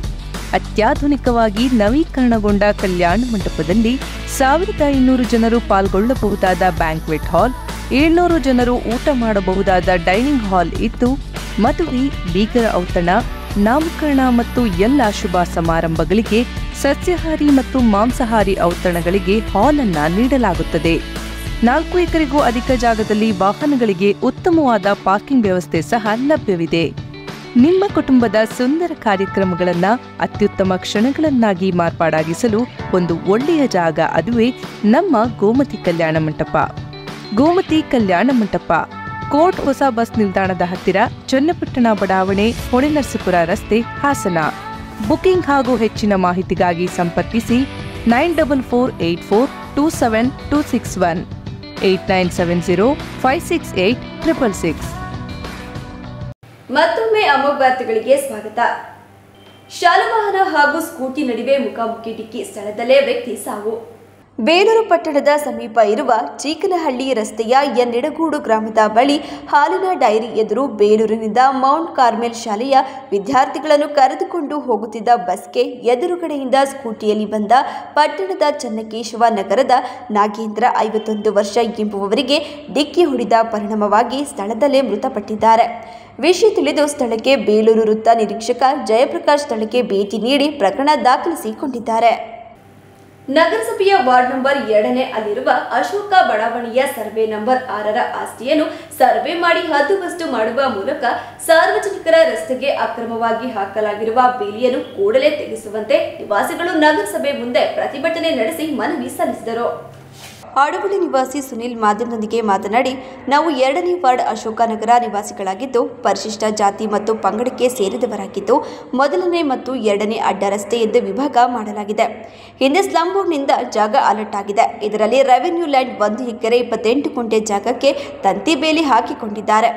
ಅತ್ಯಾಧುನಿಕವಾಗಿ ನವೀಕರಣಗೊಂಡ ಕಲ್ಯಾಣ ಮಂಟಪದಲ್ಲಿ 1500 ಜನರು ಪಾಲ್ಗೊಳ್ಳಬಹುದಾದ ಬ್ಯಾಂಕ್ವೆಟ್ ಹಾಲ್, 700 ಜನರು ಊಟ ಮಾಡಬಹುದಾದ ಡೈನಿಂಗ್ ಹಾಲ್ ಇದ್ದು, ಮದುವೆ, ಬೀಗರ ಔತಣ, ನಾಮಕರಣ ಮತ್ತು ಎಲ್ಲ ಶುಭ ಸಮಾರಂಭಗಳಿಗೆ, ಸಸ್ಯಾಹಾರಿ ಮತ್ತು ಮಾಂಸಾಹಾರಿ ಔತಣಗಳಿಗೆ ಹಾಲ್ ಅನ್ನ ನೀಡಲಾಗುತ್ತದೆ. 4 ಎಕರೆಗೂ ಅಧಿಕ ಜಾಗದಲ್ಲಿ ವಾಹನಗಳಿಗೆ ಉತ್ತಮವಾದ ಪಾರ್ಕಿಂಗ್ ವ್ಯವಸ್ಥೆ ಸಹ ಲಭ್ಯವಿದೆ. ನಿಮ್ಮ ಕುಟುಂಬದ ಸುಂದರ ಕಾರ್ಯಕ್ರಮಗಳನ್ನು ಅತ್ಯುತ್ತಮ ಕ್ಷಣಗಳನ್ನಾಗಿ ಮಾರ್ಪಾಡಾಗಿಸಲು ಒಂದು ಒಳ್ಳೆಯ ಜಾಗ, ಅದುವೇ ನಮ್ಮ ಗೋಮತಿ ಕಲ್ಯಾಣ ಮಂಟಪ. ಗೋಮತಿ ಕಲ್ಯಾಣ ಮಂಟಪ, ಕೋರ್ಟ್ ಹೊಸ ಬಸ್ ನಿಲ್ದಾಣದ ಹತ್ತಿರ, ಚನ್ನಪಟ್ಟಣ ಬಡಾವಣೆ, ಹೊಳೆನರಸೀಪುರ ರಸ್ತೆ, ಹಾಸನ. ಬುಕಿಂಗ್ ಹಾಗೂ ಹೆಚ್ಚಿನ ಮಾಹಿತಿಗಾಗಿ ಸಂಪರ್ಕಿಸಿ 9448427261, 8970568666. ಮತ್ತೊಮ್ಮೆ ಅಮೋಘ ವಾರ್ತೆಗಳಿಗೆ ಸ್ವಾಗತ. ಶಾಲಾ ವಾಹನ ಹಾಗೂ ಸ್ಕೂಟಿ ನಡುವೆ ಮುಖಾಮುಖಿ ಡಿಕ್ಕಿ, ಸ್ಥಳದಲ್ಲೇ ವ್ಯಕ್ತಿ ಸಾವು. ಬೇಲೂರು ಪಟ್ಟಣದ ಸಮೀಪ ಇರುವ ಚೀಕನಹಳ್ಳಿ ರಸ್ತೆಯ ಎನ್ನಿಡಗೂಡು ಗ್ರಾಮದ ಬಳಿ ಹಾಲಿನ ಡೈರಿ ಎದುರು ಬೇಲೂರಿನಿಂದ ಮೌಂಟ್ ಕಾರ್ಮೆಲ್ ಶಾಲೆಯ ವಿದ್ಯಾರ್ಥಿಗಳನ್ನು ಕರೆದುಕೊಂಡು ಹೋಗುತ್ತಿದ್ದ ಬಸ್ಗೆ ಎದುರುಗಡೆಯಿಂದ ಸ್ಕೂಟಿಯಲ್ಲಿ ಬಂದ ಪಟ್ಟಣದ ಚನ್ನಕೇಶವ ನಗರದ ನಾಗೇಂದ್ರ 51 ವರ್ಷ ಎಂಬುವವರಿಗೆ ಡಿಕ್ಕಿ ಹೊಡೆದ ಪರಿಣಾಮವಾಗಿ ಸ್ಥಳದಲ್ಲೇ ಮೃತಪಟ್ಟಿದ್ದಾರೆ. ವಿಷಯ ತಿಳಿದು ಸ್ಥಳಕ್ಕೆ ಬೇಲೂರು ವೃತ್ತ ನಿರೀಕ್ಷಕ ಜಯಪ್ರಕಾಶ್ ಸ್ಥಳಕ್ಕೆ ಭೇಟಿ ನೀಡಿ ಪ್ರಕರಣ ದಾಖಲಿಸಿಕೊಂಡಿದ್ದಾರೆ. ನಗರಸಭೆಯ ವಾರ್ಡ್ ನಂಬರ್ 2ನೇ ಅಲ್ಲಿರುವ ಅಶೋಕ ಬಡಾವಣೆಯ ಸರ್ವೆ ನಂಬರ್ 6ರ ಆಸ್ತಿಯನ್ನು ಸರ್ವೆ ಮಾಡಿ ಹದ್ದುಬಸ್ತು ಮಾಡುವ ಮೂಲಕ ಸಾರ್ವಜನಿಕರ ರಸ್ತೆಗೆ ಅಕ್ರಮವಾಗಿ ಹಾಕಲಾಗಿರುವ ಬೇಲಿಯನ್ನು ಕೂಡಲೇ ತೆಗೆಸುವಂತೆ ನಿವಾಸಿಗಳು ನಗರಸಭೆ ಮುಂದೆ ಪ್ರತಿಭಟನೆ ನಡೆಸಿ ಮನವಿ ಸಲ್ಲಿಸಿದರು. ಆಡುಗುಳಿ ನಿವಾಸಿ ಸುನಿಲ್ ಮಾಧ್ಯಮದೊಂದಿಗೆ ಮಾತನಾಡಿ, ನಾವು 2ನೇ ವಾರ್ಡ್ ಅಶೋಕನಗರ ನಿವಾಸಿಗಳಾಗಿದ್ದು ಪರಿಶಿಷ್ಟ ಜಾತಿ ಮತ್ತು ಪಂಗಡಕ್ಕೆ ಸೇರಿದವರಾಗಿದ್ದು 1ನೇ ಮತ್ತು 2ನೇ ಅಡ್ಡ ರಸ್ತೆ ಎಂದು ವಿಭಾಗ ಮಾಡಲಾಗಿದೆ. ಹಿಂದೆ ಸ್ಲಂ ಬೋರ್ಡ್ನಿಂದ ಜಾಗ ಅಲರ್ಟ್ ಆಗಿದೆ. ಇದರಲ್ಲಿ ರೆವೆನ್ಯೂ ಲ್ಯಾಂಡ್ 1 ಎಕರೆ 28 ಗುಂಟೆ ಜಾಗಕ್ಕೆ ತಂತಿ ಬೇಲಿ ಹಾಕಿಕೊಂಡಿದ್ದಾರೆ.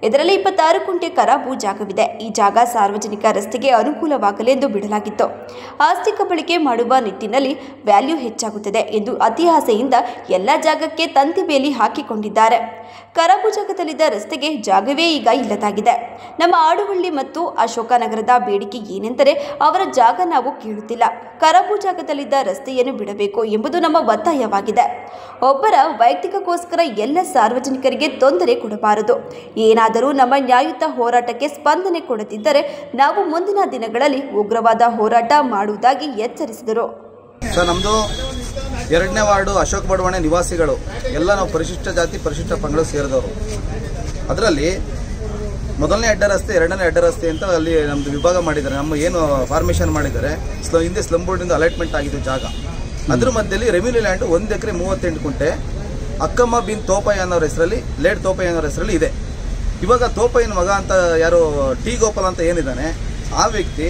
ಇದರಲ್ಲಿ 26 ಗುಂಟೆ ಖರಾಬು ಜಾಗವಿದೆ. ಈ ಜಾಗ ಸಾರ್ವಜನಿಕ ರಸ್ತೆಗೆ ಅನುಕೂಲವಾಗಲೆಂದು ಬಿಡಲಾಗಿತ್ತು. ಆಸ್ತಿ ಕಬಳಿಕೆ ಮಾಡುವ ನಿಟ್ಟಿನಲ್ಲಿ ವ್ಯಾಲ್ಯೂ ಹೆಚ್ಚಾಗುತ್ತದೆ ಎಂದು ಅತಿ ಆಸೆಯಿಂದ ಎಲ್ಲ ಜಾಗಕ್ಕೆ ತಂತಿ ಬೇಲಿ ಹಾಕಿಕೊಂಡಿದ್ದಾರೆ. ಖರಾಬು ಜಾಗದಲ್ಲಿದ್ದ ರಸ್ತೆಗೆ ಜಾಗವೇ ಈಗ ಇಲ್ಲದಾಗಿದೆ. ನಮ್ಮ ಆಡುವಳ್ಳಿ ಮತ್ತು ಅಶೋಕನಗರದ ಬೇಡಿಕೆ ಏನೆಂದರೆ ಅವರ ಜಾಗ ನಾವು ಕೇಳುತ್ತಿಲ್ಲ. ಖರಾಬು ಜಾಗದಲ್ಲಿದ್ದ ರಸ್ತೆಯನ್ನು ಬಿಡಬೇಕು ಎಂಬುದು ನಮ್ಮ ಒತ್ತಾಯವಾಗಿದೆ. ಒಬ್ಬರ ವೈಯಕ್ತಿಕಕ್ಕೋಸ್ಕರ ಎಲ್ಲ ಸಾರ್ವಜನಿಕರಿಗೆ ತೊಂದರೆ ಕೊಡಬಾರದು. ಏನಾದರೂ ನಮ್ಮ ನ್ಯಾಯಯುತ ಹೋರಾಟಕ್ಕೆ ಸ್ಪಂದನೆ ಕೊಡದಿದ್ದರೆ ನಾವು ಮುಂದಿನ ದಿನಗಳಲ್ಲಿ ಉಗ್ರವಾದ ಹೋರಾಟ ಮಾಡುವುದಾಗಿ ಎಚ್ಚರಿಸಿದರು. ಸರ್, ನಮ್ಮದು 2ನೇ ವಾರ್ಡು ಅಶೋಕ್ ಬಡಾವಣೆ ನಿವಾಸಿಗಳು ಎಲ್ಲ ನಾವು ಪರಿಶಿಷ್ಟ ಜಾತಿ ಪರಿಶಿಷ್ಟ ಪಂಗಡ ಸೇರಿದವರು. ಅದರಲ್ಲಿ 1ನೇ ಅಡ್ಡ ರಸ್ತೆ 2ನೇ ಅಡ್ಡ ರಸ್ತೆ ಅಂತ ಅಲ್ಲಿ ನಮ್ಮದು ವಿಭಾಗ ಮಾಡಿದ್ದಾರೆ. ನಮ್ಮ ಏನು ಫಾರ್ಮೇಷನ್ ಮಾಡಿದ್ದಾರೆ, ಹಿಂದೆ ಸ್ಲಂ ಬೋರ್ಡಿಂದ ಅಲೈಟ್ಮೆಂಟ್ ಆಗಿದ್ದು ಜಾಗ. ಅದ್ರ ಮಧ್ಯದಲ್ಲಿ ರೆವಿನ್ಯೂ ಲ್ಯಾಂಡ್ 1 ಎಕರೆ 38 ಗುಂಟೆ ಅಕ್ಕಮ್ಮ ಬಿನ್ ತೋಪಯ್ಯ ಅನ್ನೋರ ಹೆಸರಲ್ಲಿ, ಲೇಡ್ ತೋಪಯ್ಯ ಅನ್ನೋರ ಹೆಸರಲ್ಲಿ ಇದೆ. ಇವಾಗ ತೋಪಯ್ಯನ ಮಗ ಅಂತ ಯಾರು ಟಿ ಗೋಪಾಲ್ ಅಂತ ಏನಿದ್ದಾನೆ, ಆ ವ್ಯಕ್ತಿ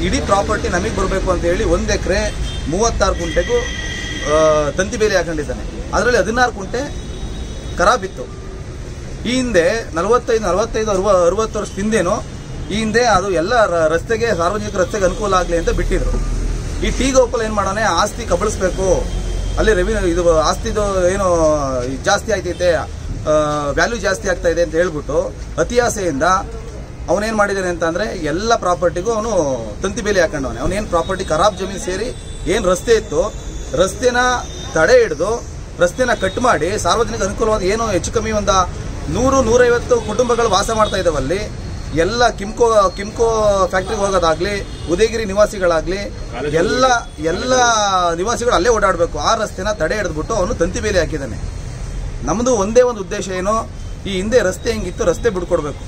ಇಡೀ ಪ್ರಾಪರ್ಟಿ ನಮಗೆ ಬರಬೇಕು ಅಂತ ಹೇಳಿ 1 ಎಕರೆ 36 ಗುಂಟೆಗೂ ತಂತಿ ಬೇಲಿ ಹಾಕೊಂಡಿದ್ದಾನೆ. ಅದರಲ್ಲಿ 16 ಗುಂಟೆ ಖರಾಬಿತ್ತು. ಈ ಹಿಂದೆ 45-60 ವರ್ಷ ಹಿಂದೇನು ಈ ಹಿಂದೆ ಅದು ಎಲ್ಲ ರಸ್ತೆಗೆ ಸಾರ್ವಜನಿಕ ರಸ್ತೆಗೆ ಅನುಕೂಲ ಆಗಲಿ ಅಂತ ಬಿಟ್ಟಿದ್ರು. ಈ ಟಿ ಗೋಪಾಲ್ ಏನು ಮಾಡೋಣ, ಆಸ್ತಿ ಕಬಳಿಸ್ಬೇಕು, ಅಲ್ಲಿ ರೆವಿನ್ಯೂ ಇದು ಆಸ್ತಿದು ಏನು ಜಾಸ್ತಿ ಆಗ್ತೈತೆ, ವ್ಯಾಲ್ಯೂ ಜಾಸ್ತಿ ಆಗ್ತಾ ಇದೆ ಅಂತ ಹೇಳ್ಬಿಟ್ಟು ಅತಿ ಆಸೆಯಿಂದ ಅವನೇನು ಮಾಡಿದ್ದಾನೆ ಅಂತಂದರೆ ಎಲ್ಲ ಪ್ರಾಪರ್ಟಿಗೂ ಅವನು ತಂತಿ ಬೇಲಿ ಹಾಕೊಂಡವನೆ. ಅವನೇನು ಪ್ರಾಪರ್ಟಿ ಖರಾಬ್ ಜಮೀನು ಸೇರಿ ಏನು ರಸ್ತೆ ಇತ್ತು, ರಸ್ತೆನ ತಡೆ ಹಿಡಿದು ರಸ್ತೆನ ಕಟ್ ಮಾಡಿ ಸಾರ್ವಜನಿಕ ಅನುಕೂಲವಾದ ಏನು ಹೆಚ್ಚು ಕಮ್ಮಿ ಒಂದು 100-150 ಕುಟುಂಬಗಳು ವಾಸ ಮಾಡ್ತಾ ಇದ್ದಾವಲ್ಲಿ. ಎಲ್ಲ ಕಿಮ್ಕೋ ಫ್ಯಾಕ್ಟ್ರಿಗೆ ಹೋಗೋದಾಗ್ಲಿ, ಉದಯಗಿರಿ ನಿವಾಸಿಗಳಾಗಲಿ ಎಲ್ಲ ನಿವಾಸಿಗಳು ಅಲ್ಲೇ ಓಡಾಡಬೇಕು. ಆ ರಸ್ತೆನ ತಡೆ ಹಿಡಿದ್ಬಿಟ್ಟು ಅವನು ತಂತಿ ಬೇಲಿ ಹಾಕಿದ್ದಾನೆ. ನಮ್ಮದು ಒಂದೇ ಒಂದು ಉದ್ದೇಶ ಏನು, ಈ ಹಿಂದೆ ರಸ್ತೆ ಹೆಂಗಿತ್ತು ರಸ್ತೆ ಬಿಡ್ಕೊಡ್ಬೇಕು.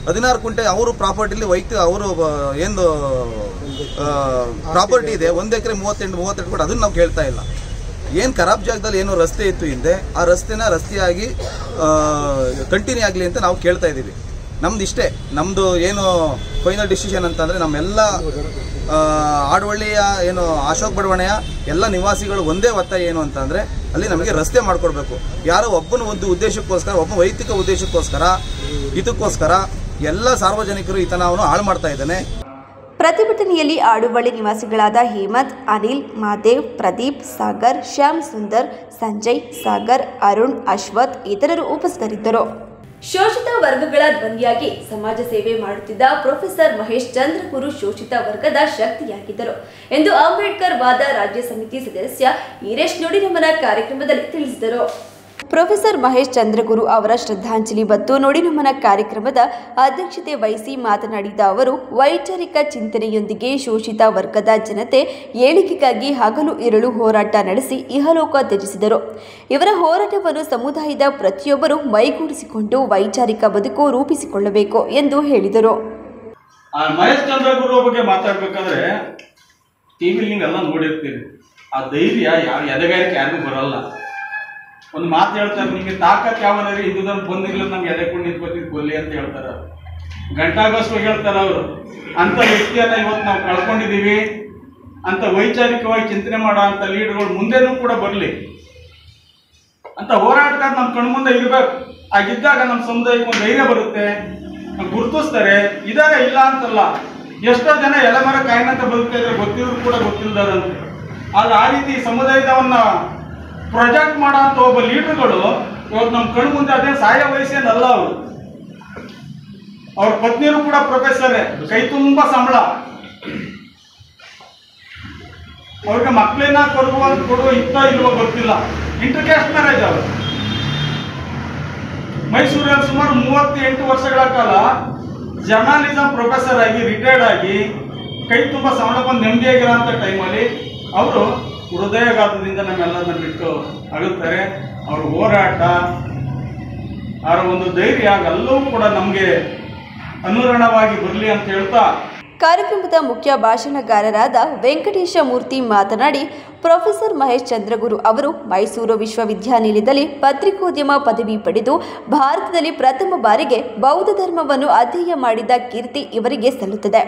16 ಗುಂಟೆ ಅವರು ಪ್ರಾಪರ್ಟಿಲಿ ಅವರು ಏನು ಪ್ರಾಪರ್ಟಿ ಇದೆ 1 ಎಕರೆ 38 ಕೂಡ ಅದನ್ನು ನಾವು ಕೇಳ್ತಾ ಇಲ್ಲ. ಏನು ಖರಾಬ್ ಜಾಗದಲ್ಲಿ ಏನು ರಸ್ತೆ ಇತ್ತು ಹಿಂದೆ, ಆ ರಸ್ತೆನ ರಸ್ತೆಯಾಗಿ ಕಂಟಿನ್ಯೂ ಆಗಲಿ ಅಂತ ನಾವು ಕೇಳ್ತಾ ಇದ್ದೀವಿ. ನಮ್ದು ಇಷ್ಟೇ, ನಮ್ಮದು ಏನು ಫೈನಲ್ ಡಿಸಿಷನ್ ಅಂತಂದರೆ ನಮ್ಮೆಲ್ಲ ಆಡುವಳ್ಳಿಯ ಏನು ಅಶೋಕ್ ಬಡಾವಣೆಯ ಎಲ್ಲ ನಿವಾಸಿಗಳು ಒಂದೇ ಒತ್ತಾಯ ಏನು ಅಂತಂದರೆ ಅಲ್ಲಿ ನಮಗೆ ರಸ್ತೆ ಮಾಡಿಕೊಡ್ಬೇಕು. ಯಾರೋ ಒಬ್ಬನ ಒಂದು ಉದ್ದೇಶಕ್ಕೋಸ್ಕರ, ಒಬ್ಬ ವೈಯಕ್ತಿಕ ಉದ್ದೇಶಕ್ಕೋಸ್ಕರ ಇದಕ್ಕೋಸ್ಕರ ಎಲ್ಲ ಸಾರ್ವಜನಿಕರು ಈತನ ಅವನು ಹಾಳು ಮಾಡ್ತಾ ಇದ್ದಾನೆ. ಪ್ರತಿಭಟನೆಯಲ್ಲಿ ಆಡುವಳ್ಳಿ ನಿವಾಸಿಗಳಾದ ಹೇಮಂತ್, ಅನಿಲ್, ಮಾದೇವ್, ಪ್ರದೀಪ್, ಸಾಗರ್, ಶ್ಯಾಮ್ ಸುಂದರ್, ಸಂಜಯ್, ಸಾಗರ್, ಅರುಣ್, ಅಶ್ವಥ್ ಇತರರು ಉಪಸ್ಥಿತರಿದ್ದರು. ಶೋಷಿತ ವರ್ಗಗಳ ಧ್ವನಿಯಾಗಿ ಸಮಾಜ ಸೇವೆ ಮಾಡುತ್ತಿದ್ದ ಪ್ರೊಫೆಸರ್ ಮಹೇಶ್ ಚಂದ್ರಗುರು ಶೋಷಿತ ವರ್ಗದ ಶಕ್ತಿಯಾಗಿದ್ದರು ಎಂದು ಅಂಬೇಡ್ಕರ್ ವಾದ ರಾಜ್ಯ ಸಮಿತಿ ಸದಸ್ಯ ಈರೇಶ್ ನುಡಿನಮನ ಕಾರ್ಯಕ್ರಮದಲ್ಲಿ ತಿಳಿಸಿದರು. ಪ್ರೊಫೆಸರ್ ಮಹೇಶ್ ಚಂದ್ರಗುರು ಅವರ ಶ್ರದ್ಧಾಂಜಲಿ ಮತ್ತು ನುಡಿನಮನ ಕಾರ್ಯಕ್ರಮದ ಅಧ್ಯಕ್ಷತೆ ವಹಿಸಿ ಮಾತನಾಡಿದ ಅವರು, ವೈಚಾರಿಕ ಚಿಂತನೆಯೊಂದಿಗೆ ಶೋಷಿತ ವರ್ಗದ ಜನತೆ ಏಳಿಗೆಗಾಗಿ ಹಗಲು ಇರಳು ಹೋರಾಟ ನಡೆಸಿ ಇಹಲೋಕ ತ್ಯಜಿಸಿದರು. ಇವರ ಹೋರಾಟವನ್ನು ಸಮುದಾಯದ ಪ್ರತಿಯೊಬ್ಬರು ಮೈಗೂಡಿಸಿಕೊಂಡು ವೈಚಾರಿಕ ಬದುಕು ರೂಪಿಸಿಕೊಳ್ಳಬೇಕು ಎಂದು ಹೇಳಿದರು. ಮಹೇಶ್ ಚಂದ್ರಗುರು ಬಗ್ಗೆ ಮಾತಾಡ್ಬೇಕಾದ್ರೆ ಟಿವಿಲಿ ನೀವೆಲ್ಲ ನೋಡಿರ್ತೀರಿ. ಆ ಧೈರ್ಯ ಯಾರು ಎದೆಗಾರಿಕೆ ಯಾರಿಗೂ ಬರಲ್ಲ. ಒಂದು ಮಾತು ಹೇಳ್ತಾರೆ, ನಿಮಗೆ ತಾಕತ್ ಯಾವನಾರಿ ಇದ್ದುದನ್ನು ಬಂದಿಲ್ಲ ನಮ್ಗೆ ಎದೆಕೊಂಡು ನಿಂತ್ಕೋತೀವಿ ಕೊಲ್ಲಿ ಅಂತ ಹೇಳ್ತಾರೆ. ಗಂಟಾಗೋಸ್ಕರ ಹೇಳ್ತಾರೆ ಅವರು. ಅಂಥ ವ್ಯಕ್ತಿಯನ್ನ ಇವತ್ತು ನಾವು ಕಳ್ಕೊಂಡಿದ್ದೀವಿ. ಅಂತ ವೈಚಾರಿಕವಾಗಿ ಚಿಂತನೆ ಮಾಡೋ ಅಂಥ ಲೀಡರ್ಗಳು ಮುಂದೆನೂ ಕೂಡ ಬರಲಿ ಅಂತ ಹೋರಾಟಗಾರ ನಮ್ಮ ಕಣ್ಮುಂದೆ ಇರಬೇಕು. ಆಗಿದ್ದಾಗ ನಮ್ಮ ಸಮುದಾಯಕ್ಕೆ ಒಂದು ಧೈರ್ಯ ಬರುತ್ತೆ, ಗುರುತಿಸ್ತಾರೆ. ಇದಾರೆ ಇಲ್ಲ ಅಂತಲ್ಲ, ಎಷ್ಟೋ ಜನ ಎಲೆಮರ ಕಾಯಿನಂತ ಬದುಕ್ತಾ ಇದ್ರೆ ಗೊತ್ತಿದ್ರು ಕೂಡ ಗೊತ್ತಿಲ್ದಾರಂತೆ. ಆದ್ರೆ ಆ ರೀತಿ ಸಮುದಾಯದವನ್ನ ಪ್ರೊಜೆಕ್ಟ್ ಮಾಡೋಂಥ ಒಬ್ಬ ಲೀಡರ್ಗಳು ಇವತ್ತು ನಮ್ಮ ಕಣ್ಣು ಮುಂದೆ ಅದೇ ಸಹಾಯ ವಯಸ್ಸೇನಲ್ಲ ಅವರು. ಅವ್ರ ಪತ್ನಿಯರು ಕೂಡ ಪ್ರೊಫೆಸರೇ, ಕೈ ತುಂಬ ಸಂಬಳ. ಅವ್ರಿಗೆ ಮಕ್ಕಳನ್ನ ಕೊಡುವ ಇತ್ತ ಇಲ್ವೋ ಗೊತ್ತಿಲ್ಲ. ಇಂಟರ್ಕ್ಯಾಸ್ಟ್ ಮ್ಯಾರೇಜ್ ಅವರು. ಮೈಸೂರಲ್ಲಿ ಸುಮಾರು 38 ವರ್ಷಗಳ ಕಾಲ ಜರ್ನಲಿಸಂ ಪ್ರೊಫೆಸರ್ ಆಗಿ ರಿಟೈರ್ಡ್ ಆಗಿ ಕೈ ತುಂಬ ಸಂಬಳ ಬಂದು ನೆಮ್ಮದಿಯಾಗಿರೋಂಥ ಟೈಮಲ್ಲಿ ಅವರು ಹೃದಯಾಘಾತದಿಂದ ನಮ್ಮೆಲ್ಲರನ್ನ ಬಿಟ್ಟು ಅಗುತ್ತಾರೆ. ಅವ್ರ ಹೋರಾಟ, ಅವರ ಒಂದು ಧೈರ್ಯ ಎಲ್ಲವೂ ಕೂಡ ನಮಗೆ ಅನುರಣವಾಗಿ ಬರಲಿ ಅಂತ ಹೇಳ್ತಾ ಕಾರ್ಯಕ್ರಮದ ಮುಖ್ಯ ಭಾಷಣಕಾರರಾದ ವೆಂಕಟೇಶ ಮೂರ್ತಿ ಮಾತನಾಡಿ, ಪ್ರೊಫೆಸರ್ ಮಹೇಶ್ ಚಂದ್ರಗುರು ಅವರು ಮೈಸೂರು ವಿಶ್ವವಿದ್ಯಾನಿಲಯದಲ್ಲಿ ಪತ್ರಿಕೋದ್ಯಮ ಪದವಿ ಪಡೆದು ಭಾರತದಲ್ಲಿ ಪ್ರಥಮ ಬಾರಿಗೆ ಬೌದ್ಧ ಧರ್ಮವನ್ನು ಅಧ್ಯಯನ ಮಾಡಿದ ಕೀರ್ತಿ ಇವರಿಗೆ ಸಲ್ಲುತ್ತದೆ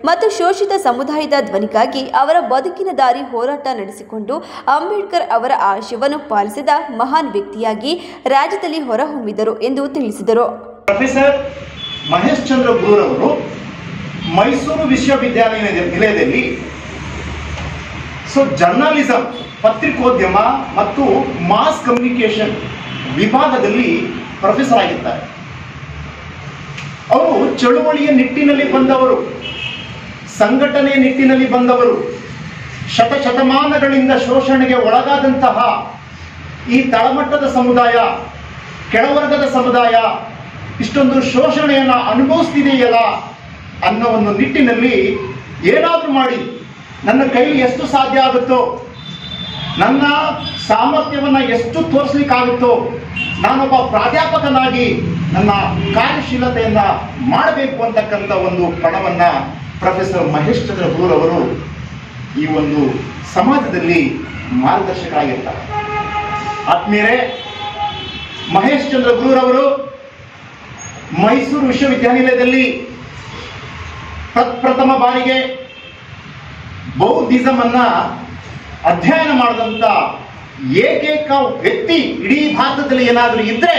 ಮತ್ತು ಶೋಷಿತ ಸಮುದಾಯದ ಧ್ವನಿಗಾಗಿ ಅವರ ಬದುಕಿನ ದಾರಿ ಹೋರಾಟ ನಡೆಸಿಕೊಂಡು ಅಂಬೇಡ್ಕರ್ ಅವರ ಆಶಯವನ್ನು ಪಾಲಿಸಿದ ಮಹಾನ್ ವ್ಯಕ್ತಿಯಾಗಿ ರಾಜ್ಯದಲ್ಲಿ ಹೊರಹೊಮ್ಮಿದರು ಎಂದು ತಿಳಿಸಿದರು. ಪ್ರೊಫೆಸರ್ ಮಹೇಶ್ ಚಂದ್ರ ಗುರುರವರು ಮೈಸೂರು ವಿಶ್ವವಿದ್ಯಾನಿಲಯದಲ್ಲಿ ಜರ್ನಲಿಸಂ ಪತ್ರಿಕೋದ್ಯಮ ಮತ್ತು ಮಾಸ್ ಕಮ್ಯುನಿಕೇಶನ್ ವಿಭಾಗದಲ್ಲಿ ಪ್ರೊಫೆಸರ್ ಆಗಿದ್ದಾರೆ. ಅವರು ಚಳುವಳಿಯ ನಿಟ್ಟಿನಲ್ಲಿ ಬಂದವರು, ಸಂಘಟನೆಯ ನಿಟ್ಟಿನಲ್ಲಿ ಬಂದವರು, ಶತಶತಮಾನಗಳಿಂದ ಶೋಷಣೆಗೆ ಒಳಗಾದಂತಹ ಈ ತಳಮಟ್ಟದ ಸಮುದಾಯ, ಕೆಳವರ್ಗದ ಸಮುದಾಯ ಇಷ್ಟೊಂದು ಶೋಷಣೆಯನ್ನು ಅನುಭವಿಸ್ತಿದೆಯಲ್ಲ ಅನ್ನೋ ಒಂದು ನಿಟ್ಟಿನಲ್ಲಿ ಏನಾದರೂ ಮಾಡಿ ನನ್ನ ಕೈಲಿ ಎಷ್ಟು ಸಾಧ್ಯ ಆಗುತ್ತೋ, ನನ್ನ ಸಾಮರ್ಥ್ಯವನ್ನು ಎಷ್ಟು ತೋರಿಸ್ಲಿಕ್ಕಾಗುತ್ತೋ ನಾನೊಬ್ಬ ಪ್ರಾಧ್ಯಾಪಕನಾಗಿ ನನ್ನ ಕಾರ್ಯಶೀಲತೆಯನ್ನು ಮಾಡಬೇಕು ಅಂತಕ್ಕಂಥ ಒಂದು ಪಣವನ್ನು ಪ್ರೊಫೆಸರ್ ಮಹೇಶ್ ಚಂದ್ರ ಗುರುರವರು ಈ ಒಂದು ಸಮಾಜದಲ್ಲಿ ಮಾರ್ಗದರ್ಶಕರಾಗಿರ್ತಾರೆ. ಆತ್ಮೀಯರೇ, ಮಹೇಶ್ ಚಂದ್ರ ಗುರುರವರು ಮೈಸೂರು ವಿಶ್ವವಿದ್ಯಾನಿಲಯದಲ್ಲಿ ಪ್ರಥಮ ಬಾರಿಗೆ ಬೌದ್ಧಿಸಂ ಅನ್ನ ಅಧ್ಯಯನ ಮಾಡಿದಂತ ಏಕೈಕ ವ್ಯಕ್ತಿ ಇಡೀ ಭಾರತದಲ್ಲಿ ಏನಾದರೂ ಇದ್ರೆ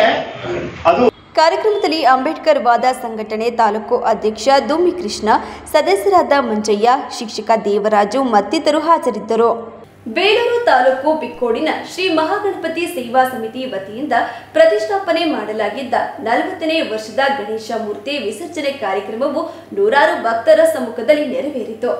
ಅದು. ಕಾರ್ಯಕ್ರಮದಲ್ಲಿ ಅಂಬೇಡ್ಕರ್ ವಾದ ಸಂಘಟನೆ ತಾಲೂಕು ಅಧ್ಯಕ್ಷ ದುಮ್ಮಿ ಕೃಷ್ಣ, ಸದಸ್ಯರಾದ ಮಂಜಯ್ಯ, ಶಿಕ್ಷಕ ದೇವರಾಜು ಮತ್ತಿತರರು ಹಾಜರಿದ್ದರು. ಬೇಲೂರು ತಾಲೂಕು ಬಿಕ್ಕೋಡಿನ ಶ್ರೀ ಮಹಾಗಣಪತಿ ಸೇವಾ ಸಮಿತಿ ವತಿಯಿಂದ ಪ್ರತಿಷ್ಠಾಪನೆ ಮಾಡಲಾಗಿದ್ದ 40ನೇ ವರ್ಷದ ಗಣೇಶ ಮೂರ್ತಿ ವಿಸರ್ಜನೆ ಕಾರ್ಯಕ್ರಮವು ನೂರಾರು ಭಕ್ತರ ಸಮ್ಮುಖದಲ್ಲಿ ನೆರವೇರಿತು.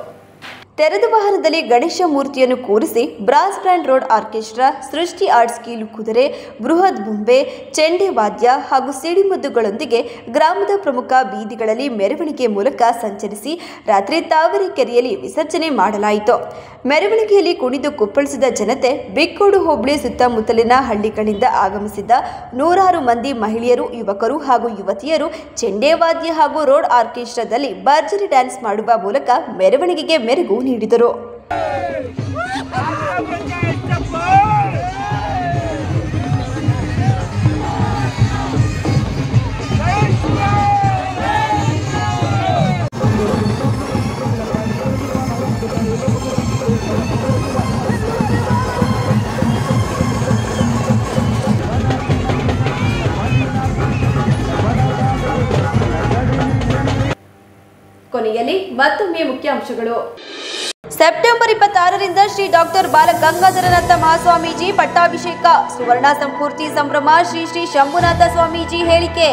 ತೆರೆದ ವಾಹನದಲ್ಲಿ ಗಣೇಶ ಮೂರ್ತಿಯನ್ನು ಕೂರಿಸಿ ಬ್ರಾಸ್ ಬ್ಯಾಂಡ್ ರೋಡ್ ಆರ್ಕೆಸ್ಟ್ರಾ, ಸೃಷ್ಟಿ ಆರ್ಟ್ಸ್ ಕೀಲು ಕುದುರೆ, ಬೃಹತ್ ಬೊಂಬೆ, ಚೆಂಡೆ ವಾದ್ಯ ಹಾಗೂ ಸಿಡಿಮದ್ದುಗಳೊಂದಿಗೆ ಗ್ರಾಮದ ಪ್ರಮುಖ ಬೀದಿಗಳಲ್ಲಿ ಮೆರವಣಿಗೆ ಮೂಲಕ ಸಂಚರಿಸಿ ರಾತ್ರಿ ತಾವರೆಕೆರೆಯಲ್ಲಿ ವಿಸರ್ಜನೆ ಮಾಡಲಾಯಿತು. ಮೆರವಣಿಗೆಯಲ್ಲಿ ಕುಣಿದು ಕುಪ್ಪಳಿಸಿದ ಜನತೆ, ಬಿಕ್ಕೋಡು ಹೋಬಳಿ ಸುತ್ತಮುತ್ತಲಿನ ಹಳ್ಳಿಗಳಿಂದ ಆಗಮಿಸಿದ್ದ ನೂರಾರು ಮಂದಿ ಮಹಿಳೆಯರು, ಯುವಕರು ಹಾಗೂ ಯುವತಿಯರು ಚೆಂಡೆ ವಾದ್ಯ ಹಾಗೂ ರೋಡ್ ಆರ್ಕೆಸ್ಟ್ರಾದಲ್ಲಿ ಭರ್ಜರಿ ಡ್ಯಾನ್ಸ್ ಮಾಡುವ ಮೂಲಕ ಮೆರವಣಿಗೆಗೆ ಮೆರುಗು ನೀಡಿದರು. ಕೊನೆಯಲ್ಲಿ ಮತ್ತೊಮ್ಮೆ ಮುಖ್ಯಾಂಶಗಳು. ಸೆಪ್ಟೆಂಬರ್ 26ರಿಂದ ಶ್ರೀ ಡಾಕ್ಟರ್ ಬಾಲ ಗಂಗಾಧರನಾಥ ಮಹಾಸ್ವಾಮೀಜಿ ಪಟ್ಟಾಭಿಷೇಕ, ಸುವರ್ಣ ಸಂಪೂರ್ತಿ ಸಂಭ್ರಮ. ಶ್ರೀ ಶ್ರೀ ಶಂಭುನಾಥ ಸ್ವಾಮೀಜಿ ಹೇಳಿಕೆ.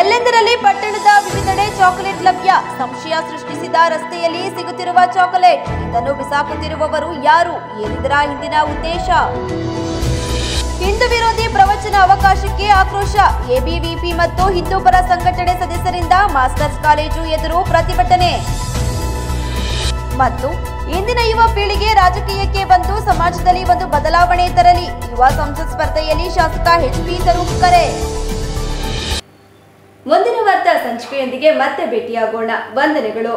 ಎಲ್ಲೆಂದರಲ್ಲಿ ಪಟ್ಟಣದ ವಿವಿಧೆಡೆ ಚಾಕೊಲೇಟ್ ಲಭ್ಯ, ಸಂಶಯ ಸೃಷ್ಟಿಸಿದ ರಸ್ತೆಯಲ್ಲಿ ಸಿಗುತ್ತಿರುವ ಚಾಕೊಲೇಟ್, ಇದನ್ನು ಬಿಸಾಕುತ್ತಿರುವವರು ಯಾರು, ಏನಿದರ ಹಿಂದಿನ ಉದ್ದೇಶ? ಹಿಂದೂ ವಿರೋಧಿ ಪ್ರವಚನ ಅವಕಾಶಕ್ಕೆ ಆಕ್ರೋಶ, ಎಬಿವಿಪಿ ಮತ್ತು ಹಿಂದೂಪರ ಸಂಘಟನೆ ಸದಸ್ಯರಿಂದ ಮಾಸ್ಟರ್ಸ್ ಕಾಲೇಜು ಎದುರು ಪ್ರತಿಭಟನೆ. ಮತ್ತು ಇಂದಿನ ಯುವ ಪೀಳಿಗೆ ರಾಜಕೀಯಕ್ಕೆ ಬಂದು ಸಮಾಜದಲ್ಲಿ ಒಂದು ಬದಲಾವಣೆ ತರಲಿ, ಯುವ ಸಂಸತ್ ಸ್ಪರ್ಧೆಯಲ್ಲಿ ಶಾಸಕ ಎಚ್.ಪಿ. ತರೂರ್ ಕರೆ. ಮುಂದಿನ ವಾರ್ತಾ ಸಂಚಿಕೆಯೊಂದಿಗೆ ಮತ್ತೆ ಭೇಟಿಯಾಗೋಣ. ವಂದನೆಗಳು.